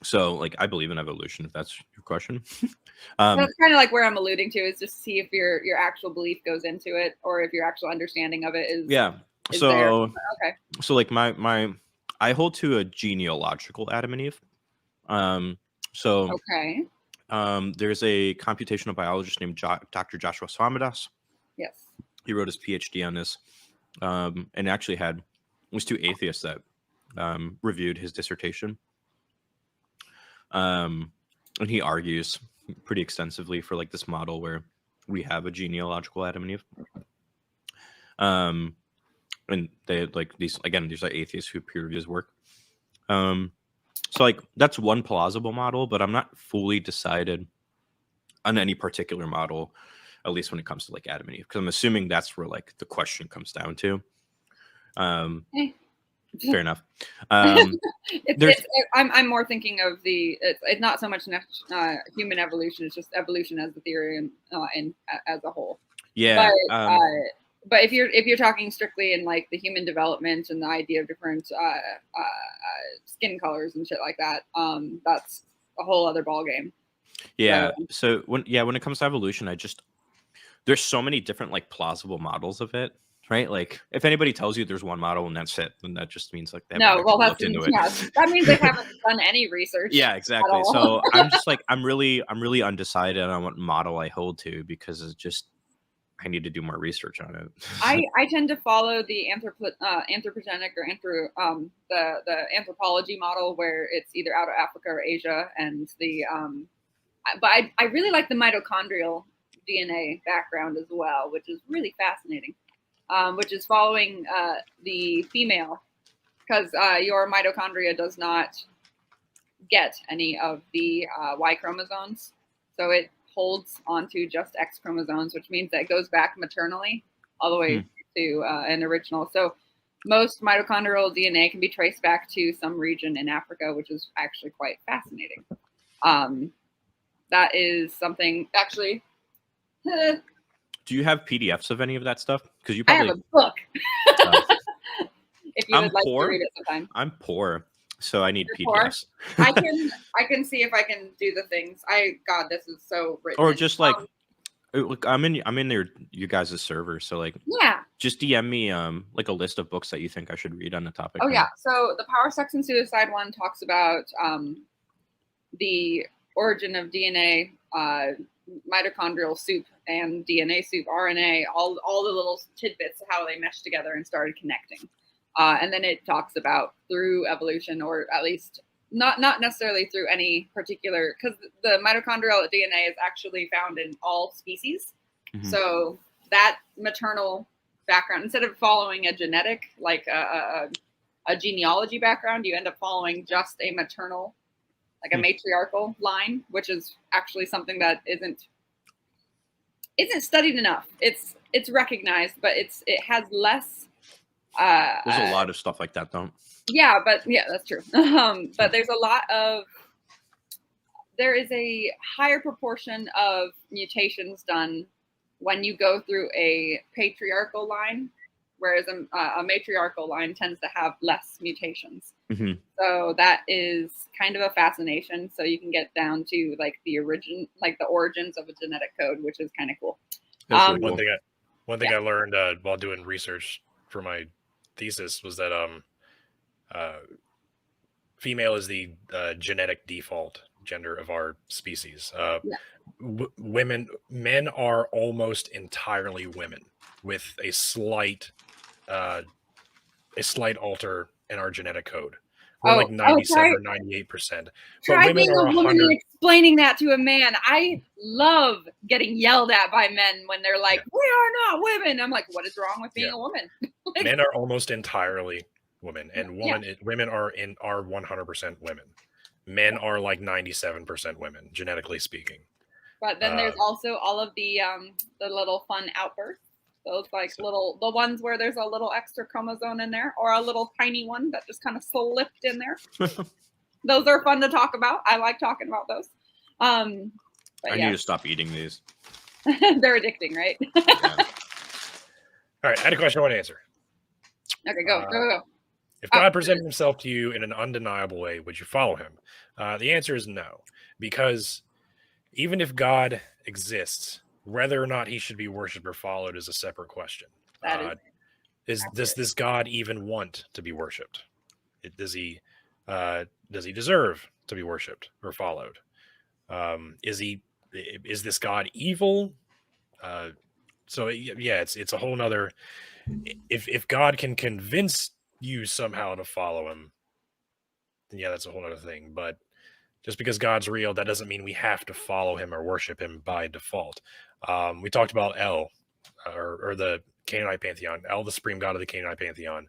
So like I believe in evolution, if that's your question. That's kind of like where I'm alluding to, is just to see if your actual belief goes into it, or if your actual understanding of it is there. Okay. So like I hold to a genealogical Adam and Eve. Okay. There's a computational biologist named Dr. Joshua Swamidass. Yes. He wrote his PhD on this, and actually was two atheists that reviewed his dissertation. And he argues pretty extensively for like this model where we have a genealogical Adam and Eve. And they like these are atheists who peer review his work. So like that's one plausible model, but I'm not fully decided on any particular model, at least when it comes to like Adam and Eve, because I'm assuming that's where like the question comes down to. Fair enough. I'm more thinking of it's not so much human evolution; it's just evolution as the theory and as a whole. Yeah. But if you're talking strictly in like the human development and the idea of different skin colors and shit like that, that's a whole other ballgame. Yeah. So when it comes to evolution, there's so many different like plausible models of it, right? Like if anybody tells you there's one model and that's it, then that just means like they haven't actually looked into it. That means they haven't done any research. Yeah, exactly. So I'm just like I'm really undecided on what model I hold to, because it's just I need to do more research on it. I tend to follow the anthropogenic or the anthropology model, where it's either out of Africa or Asia, and but I really like the mitochondrial DNA background as well, which is really fascinating. Which is following the female, because your mitochondria does not get any of the Y chromosomes, so it holds onto just X chromosomes, which means that it goes back maternally all the way to an original. So most mitochondrial DNA can be traced back to some region in Africa, which is actually quite fascinating. That is something actually. Do you have PDFs of any of that stuff? Because you I probably have a book. If you would like to read it sometime. I'm poor, so I need You're PDFs. I can see if I can do the things. God, this is so written. Or just like, look, I'm in you guys' server, so like, yeah, just DM me like a list of books that you think I should read on the topic. Oh yeah, so the Power, Sex, and Suicide one talks about the origin of DNA, mitochondrial soup and DNA soup, RNA, all the little tidbits of how they mesh together and started connecting. And then it talks about through evolution, or at least not necessarily through any particular, because the mitochondrial DNA is actually found in all species. Mm-hmm. So that maternal background, instead of following a genetic, like a genealogy background, you end up following just a maternal, like a matriarchal line, which is actually something that isn't studied enough. It's recognized, but it has less. There's a lot of stuff like that, though. Yeah, that's true. But there is a higher proportion of mutations done when you go through a patriarchal line, whereas a matriarchal line tends to have less mutations. Mm-hmm. So that is kind of a fascination. So you can get down to like the origins of a genetic code, which is kind of cool. Really cool. One thing I learned while doing research for my thesis was that female is the genetic default gender of our species. Men are almost entirely women, with a slight alter in our genetic code. We're like 97 or 98%. Try being a woman and explaining that to a man. I love getting yelled at by men when they're like, "We are not women." I'm like, "What is wrong with being a woman?" Men are almost entirely women, and women are 100% women. Men are like 97% women, genetically speaking. But then there's also all of the little fun outbursts. Those the ones where there's a little extra chromosome in there, or a little tiny one that just kind of slipped in there. Those are fun to talk about. I like talking about those. I need to stop eating these. They're addicting, right? Yeah. All right, I had a question I want to answer. Okay, go. If God presented himself to you in an undeniable way, would you follow him? The answer is no, because even if God exists, whether or not he should be worshipped or followed is a separate question. Does this God even want to be worshipped? Does he deserve to be worshipped or followed? Is this God evil? It's a whole nother. If God can convince you somehow to follow him, then that's a whole other thing. But just because God's real, that doesn't mean we have to follow him or worship him by default. We talked about El, or the Canaanite pantheon. El, the supreme god of the Canaanite pantheon.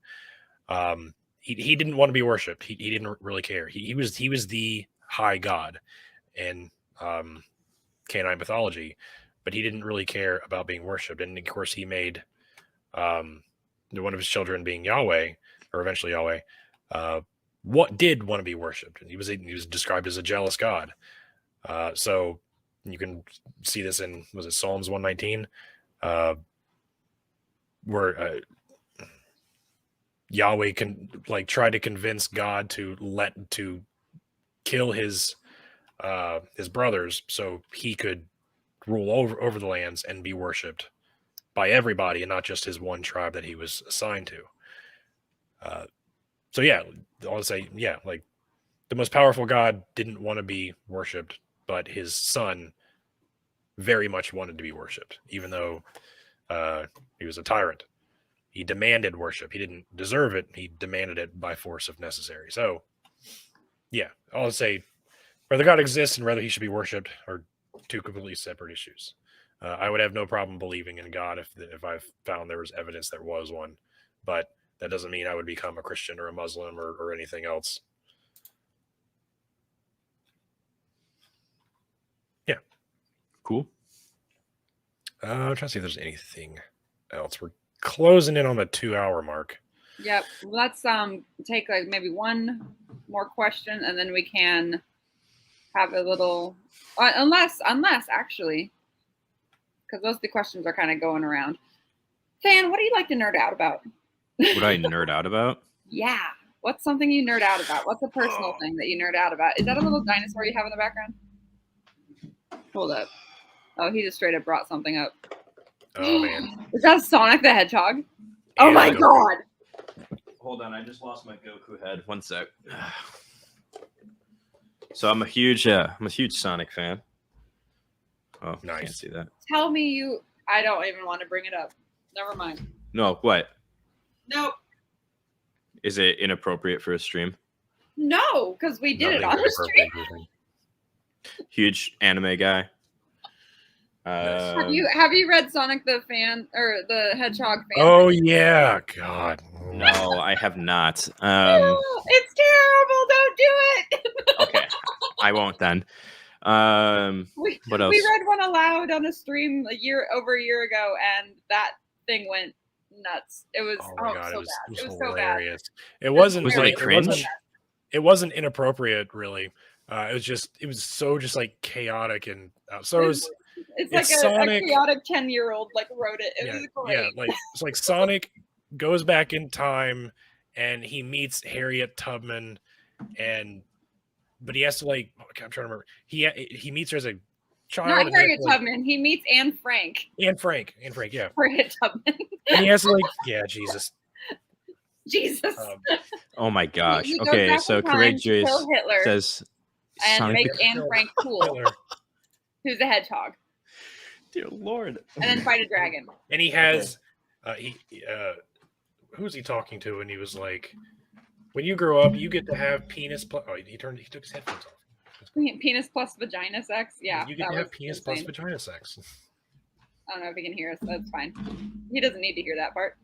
He didn't want to be worshipped. He didn't really care. He was the high god in Canaanite mythology, but he didn't really care about being worshipped. And of course, he made one of his children being Yahweh, or eventually Yahweh. What did want to be worshipped? And he was described as a jealous god. So you can see this in, was it Psalms 119, where Yahweh can try to convince God to kill his his brothers, so he could rule over the lands and be worshipped by everybody and not just his one tribe that he was assigned to. So yeah, I'll say, yeah, like the most powerful god didn't want to be worshipped, but his son very much wanted to be worshipped, even though he was a tyrant. He demanded worship. He didn't deserve it. He demanded it by force if necessary. So yeah, I'll say whether God exists and whether he should be worshipped are two completely separate issues. I would have no problem believing in God if I found there was evidence there was one, but that doesn't mean I would become a Christian or a Muslim or anything else. Yeah. Cool. I'm trying to see if there's anything else. We're closing in on the 2-hour mark. Yep. Let's take like maybe one more question, and then we can have a little, unless actually, because those the questions are kind of going around. Than, what do you like to nerd out about? What I nerd out about? Yeah. What's something you nerd out about? What's a personal thing that you nerd out about? Is that a little dinosaur you have in the background? Hold up. Oh, he just straight up brought something up. Oh man. Is that Sonic the Hedgehog? Oh Yeah, my go god. Hold on, I just lost my Goku head. One sec. So I'm a huge Sonic fan. Oh, Nice. Can't see that. Tell me you. I don't even want to bring it up. Never mind. No, what? Nope. Is it inappropriate for a stream? No, because we did it on Nothing the stream. inappropriate. Huge anime guy. Nice. Have you read Sonic the Hedgehog fan? Oh yeah, God. No, I have not. It's terrible. Don't do it. Okay, I won't then. What else? We read one aloud on a stream over a year ago, and that thing went nuts. It was Oh my God, so it bad. It was hilarious. so It wasn't. Was it like cringe? It wasn't inappropriate, really. It was so just like chaotic and so it was. It's like Sonic, a chaotic 10-year-old like wrote it. It was great. Yeah, like it's like Sonic goes back in time and he meets Harriet Tubman, but he has to like I'm trying to remember. He meets her as a child. Not Harriet Tubman. He meets Anne Frank. Anne Frank, yeah. Harriet Tubman. And he has to Jesus. Oh my gosh. He goes Okay, back so in time to Courageous kill Hitler says and Sonic make Anne Frank cool, who's a hedgehog, Dear Lord. and then fight a dragon. And he has who's he talking to? And he was like, when you grow up, you get to have penis plus. Oh, he took his headphones off. Penis plus vagina sex. Yeah, You get to have penis plus vagina sex. I don't know if he can hear us. That's fine. He doesn't need to hear that part.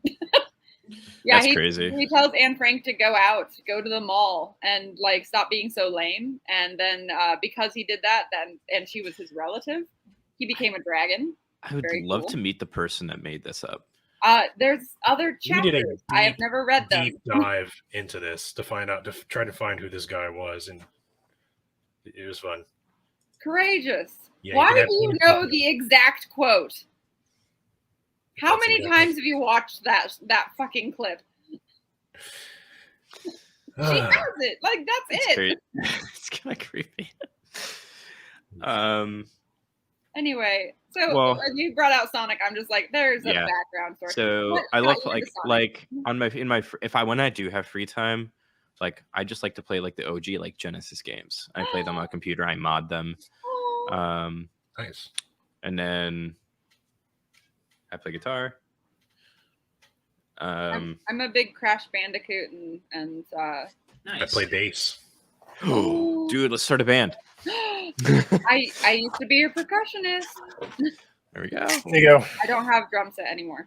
Yeah, That's crazy. He tells Anne Frank to go to the mall and like stop being so lame. And then because he did that, and she was his relative, he became a dragon. I would love to meet the person that made this up. There's other chapters. We did I have never read them. Deep dive into this to try to find who this guy was, and it was fun. Courageous. Yeah, why do you know the exact quote? How many times have you watched that fucking clip? She has it. Like that's it. It's kind of creepy. Anyway, so as you brought out Sonic, I'm just like, there's a background story. So I love like on when I do have free time, like I just like to play like the OG like Genesis games. I play them on a computer. I mod them. Nice. And then I play guitar. I'm a big Crash Bandicoot and Nice. I play bass. Oh, dude, let's start a band. I used to be a percussionist. There we go. There you go. I don't have drum set anymore.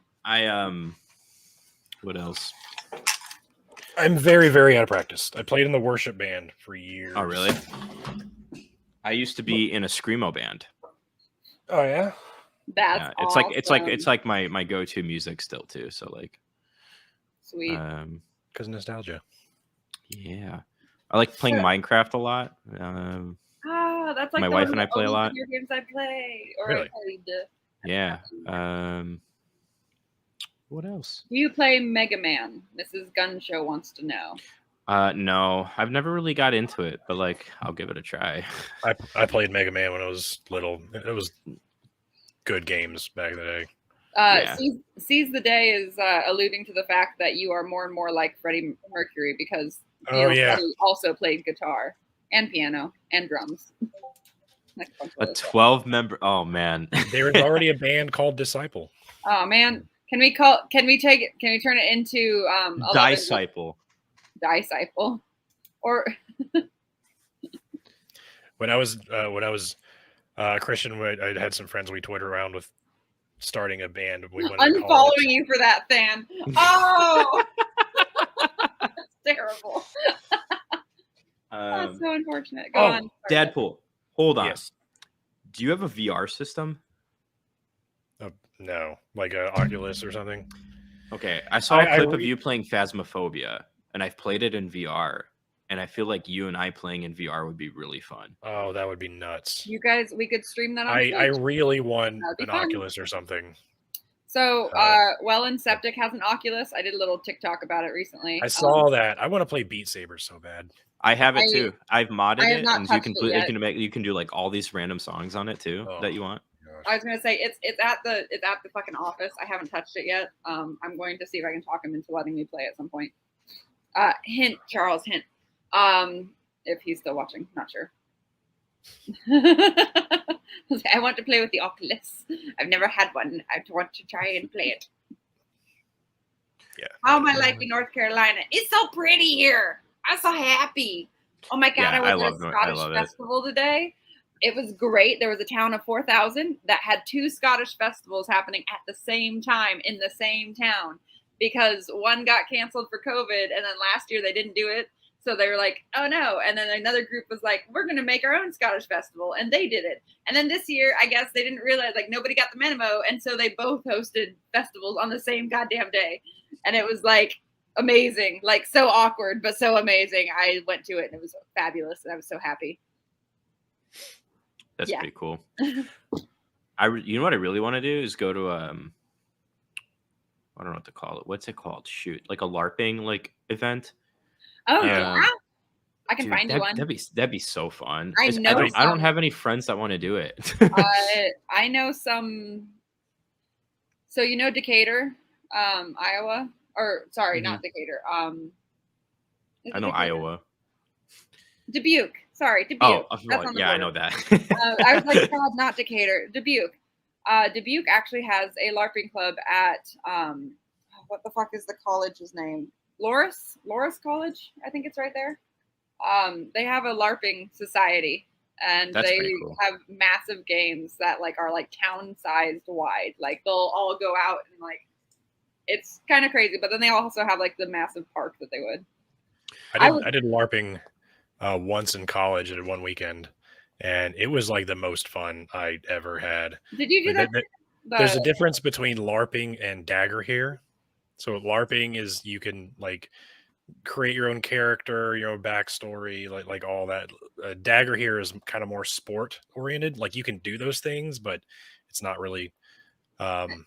What else? I'm very, very out of practice. I played in the worship band for years. Oh, really? I used to be in a screamo band. Oh yeah. That's awesome. It's like my go-to music still too. So like, sweet. Because nostalgia. Yeah, I like playing Minecraft a lot. That's like my wife and I play a lot. Video games I play, or really? I played. Yeah. What else? Do you play Mega Man? Mrs. Gunshow wants to know. No, I've never really got into it, but like I'll give it a try. I played Mega Man when I was little. It was good games back in the day. Yeah. Seize the Day is alluding to the fact that you are more and more like Freddie Mercury because Freddie also played guitar and piano and drums. A 12-member. Oh man, there was already a band called Disciple. Oh man, can we turn it into Disciple? Or when I was Christian, I had some friends we toyed around with starting a band. We went unfollowing you for that, Than. Oh, that's terrible. That's so unfortunate. Go on. DadPool, hold on. Yes. Do you have a VR system? No, like a Oculus or something. Okay, I saw a clip of you playing Phasmophobia, and I've played it in VR, and I feel like you and I playing in VR would be really fun. Oh, that would be nuts. You guys, we could stream that on Twitch. I really want an Oculus or something. So, and Septic has an Oculus. I did a little TikTok about it recently. I saw that. I want to play Beat Saber so bad. I have it too. I've modded it, and you can do like all these random songs on it too that you want. I was gonna say it's at the fucking office. I haven't touched it yet. I'm going to see if I can talk him into letting me play at some point. Hint, Charles, hint. If he's still watching, not sure. I want to play with the Oculus. I've never had one. I want to try and play it. Yeah. How am I liking North Carolina? It's so pretty here. I'm so happy. Oh my God, I was at a Scottish festival today. It was great. There was a town of 4,000 that had 2 Scottish festivals happening at the same time in the same town because one got canceled for COVID and then last year they didn't do it. So they were like, oh no. And then another group was like, we're going to make our own Scottish festival. And they did it. And then this year, I guess they didn't realize, like, nobody got the memo. And so they both hosted festivals on the same goddamn day. And it was like amazing, like so awkward, but so amazing. I went to it and it was fabulous. And I was so happy. That's pretty cool. You know what I really want to do is go to, I don't know what to call it. What's it called? Shoot, like a LARPing like event. Oh yeah, I can find you one. That'd be so fun. I don't have any friends that want to do it. I know some. So you know Decatur, Iowa, or sorry, not Decatur. I know Decatur? Iowa. Dubuque. Sorry, Dubuque. Oh, yeah, I know that. I was like, God, not Decatur. Dubuque. Dubuque actually has a LARPing club at what the fuck is the college's name? Loris College, I think it's right there. They have a LARPing society, and they have massive games that like are like town sized wide. Like they'll all go out and like it's kind of crazy. But then they also have like the massive park that they would. I did LARPing once in college at one weekend, and it was like the most fun I ever had. Did you do that? There's a difference between LARPing and dagger here. So LARPing is you can like create your own character, your own backstory, like all that. Dagger here is kind of more sport oriented. Like you can do those things, but it's not really. And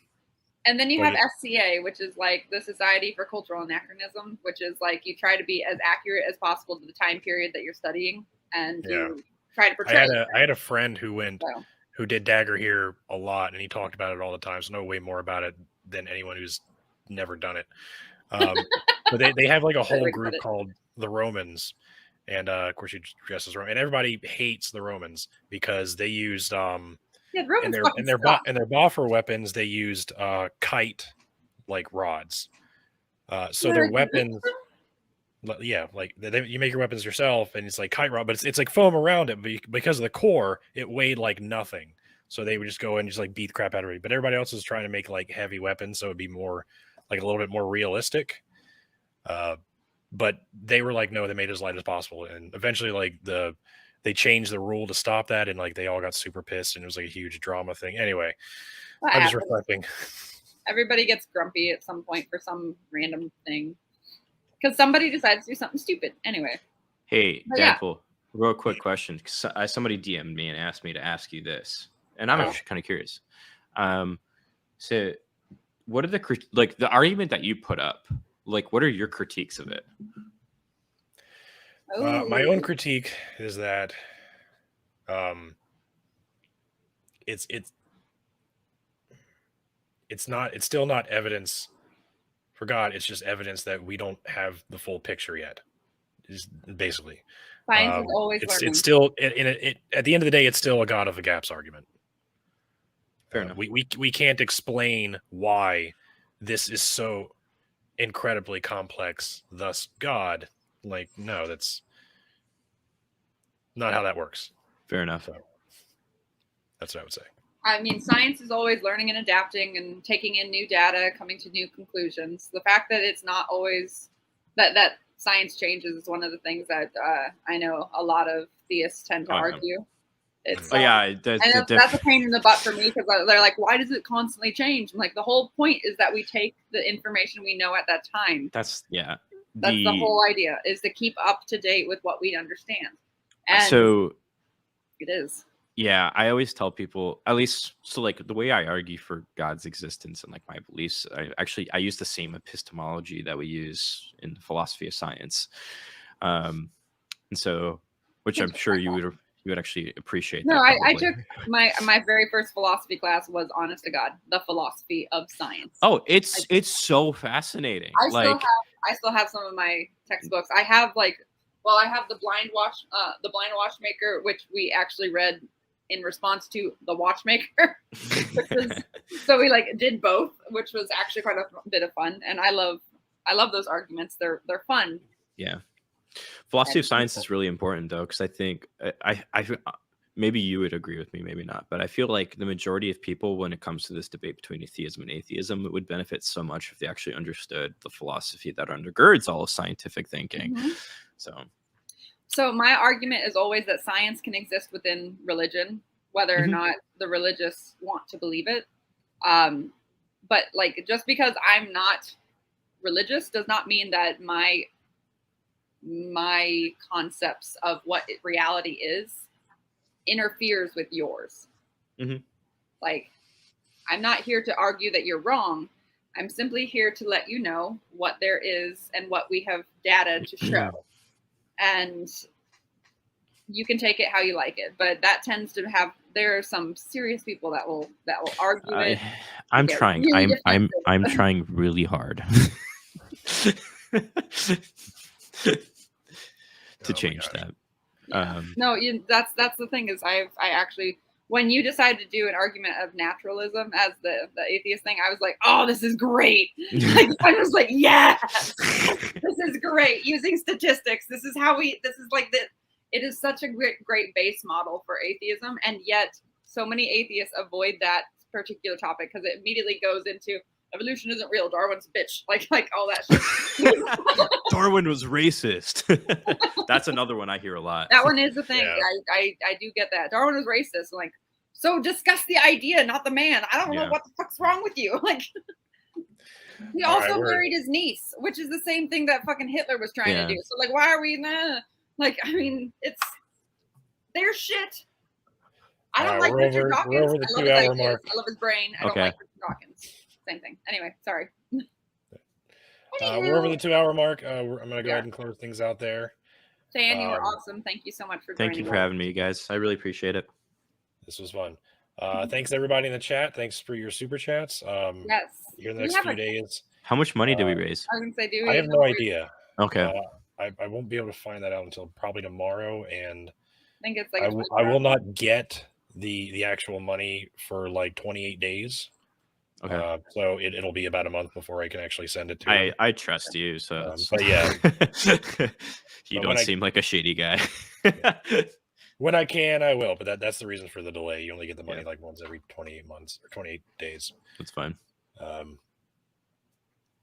then you have SCA, which is like the Society for Cultural Anachronism, which is like you try to be as accurate as possible to the time period that you're studying, and you try to portray. I had a friend who who did dagger here a lot, and he talked about it all the time. So know way more about it than anyone who's never done it. But they have like a whole group called the Romans, and of course you dress as Roman, and everybody hates the Romans because they used in their boffer weapons they used kite like rods. So their weapons, like you make your weapons yourself, and it's like kite rod, but it's like foam around it because of the core. It weighed like nothing, so they would just go and just like beat the crap out of it. But everybody else was trying to make like heavy weapons, so it'd be more like a little bit more realistic. But they were like, no, they made it as light as possible. And eventually like they changed the rule to stop that. And like, they all got super pissed and it was like a huge drama thing. Anyway, I'm just reflecting. Everybody gets grumpy at some point for some random thing because somebody decides to do something stupid. Anyway. Hey, DadPool, real quick question. Somebody DM'd me and asked me to ask you this, and I'm actually kind of curious. So what are the argument that you put up? Like, what are your critiques of it? My own critique is that it's still not evidence for God. It's just evidence that we don't have the full picture yet. Is basically Science is always learning. it's still at the end of the day, it's still a God of the gaps argument. Fair enough. We can't explain why this is so incredibly complex, thus God. Like, no, that's not how that works. Fair enough. So that's what I would say. I mean, science is always learning and adapting and taking in new data, coming to new conclusions. The fact that it's not always that science changes is one of the things that I know a lot of theists tend to argue. It's that's a pain in the butt for me, because they're like, why does it constantly change? I'm like, the whole point is that we take the information we know at that time. That's the whole idea, is to keep up to date with what we understand. And so it is. Yeah, I always tell people, at least, so like the way I argue for God's existence and like my beliefs, I use the same epistemology that we use in the philosophy of science, and so, which I'm sure you would actually appreciate. No, I took my very first philosophy class was, honest to God, the philosophy of science. Oh, it's so fascinating. I still have some of my textbooks. I have I have the blind watchmaker, which we actually read in response to the watchmaker. So we did both, which was actually quite a bit of fun. And I love those arguments. They're fun. Yeah. Philosophy of science is really important though, because I think I maybe you would agree with me, maybe not, but I feel like the majority of people, when it comes to this debate between theism and atheism, it would benefit so much if they actually understood the philosophy that undergirds all of scientific thinking. Mm-hmm. So my argument is always that science can exist within religion, whether or not the religious want to believe it. But just because I'm not religious does not mean that my concepts of what reality is interferes with yours. Mm-hmm. I'm not here to argue that you're wrong. I'm simply here to let you know what there is and what we have data to show. And you can take it how you like it, but that tends to there are some serious people that will argue it. I'm trying. Really I'm trying really hard to change that. Yeah. That's the thing, is I actually, when you decide to do an argument of naturalism as the atheist thing, I was like, oh, this is great. I was like, yes, this is great. Using statistics. This is it is such a great base model for atheism. And yet so many atheists avoid that particular topic because it immediately goes into evolution isn't real. Darwin's a bitch. Like all that shit. Darwin was racist. That's another one I hear a lot. That one is the thing. Yeah. I do get that. Darwin was racist. I'm like, so discuss the idea, not the man. I don't know what the fuck's wrong with you. He also married his niece, which is the same thing that fucking Hitler was trying to do. So why are we I mean, it's their shit. I don't like Richard Dawkins. I love his ideas. Mark. I love his brain. I don't like Richard Dawkins. Same thing. Anyway, sorry. We're over the 2 hour mark. I'm going to go ahead and close things out there. Dan, you were awesome. Thank you so much for joining. Thank you for having me, guys. I really appreciate it. This was fun. Thanks everybody in the chat. Thanks for your super chats. Yes. Here in the next few days. How much money did we raise? I was going to say, I have no idea. Okay. I won't be able to find that out until probably tomorrow, and I think it's I will not get the actual money for 28 days. Okay. So it'll be about a month before I can actually send it to you. I trust you, so but yeah. You don't seem like a shady guy. When I can, I will, but that's the reason for the delay. You only get the money once every 28 months or 28 days. That's fine.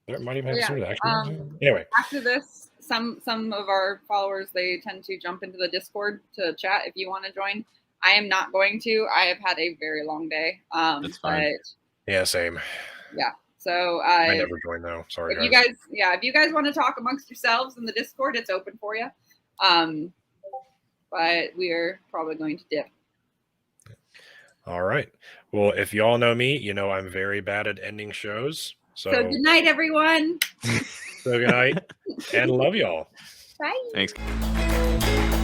There might even have sooner, actually. Anyway, after this, some of our followers, they tend to jump into the Discord to chat if you want to join. I am not going to. I have had a very long day. That's fine. Yeah, same. Yeah. So I never joined though. Sorry, if you guys want to talk amongst yourselves in the Discord, it's open for you. But we're probably going to dip. All right. Well, if y'all know me, you know I'm very bad at ending shows. So good night, everyone. So good night, and love y'all. Bye. Thanks.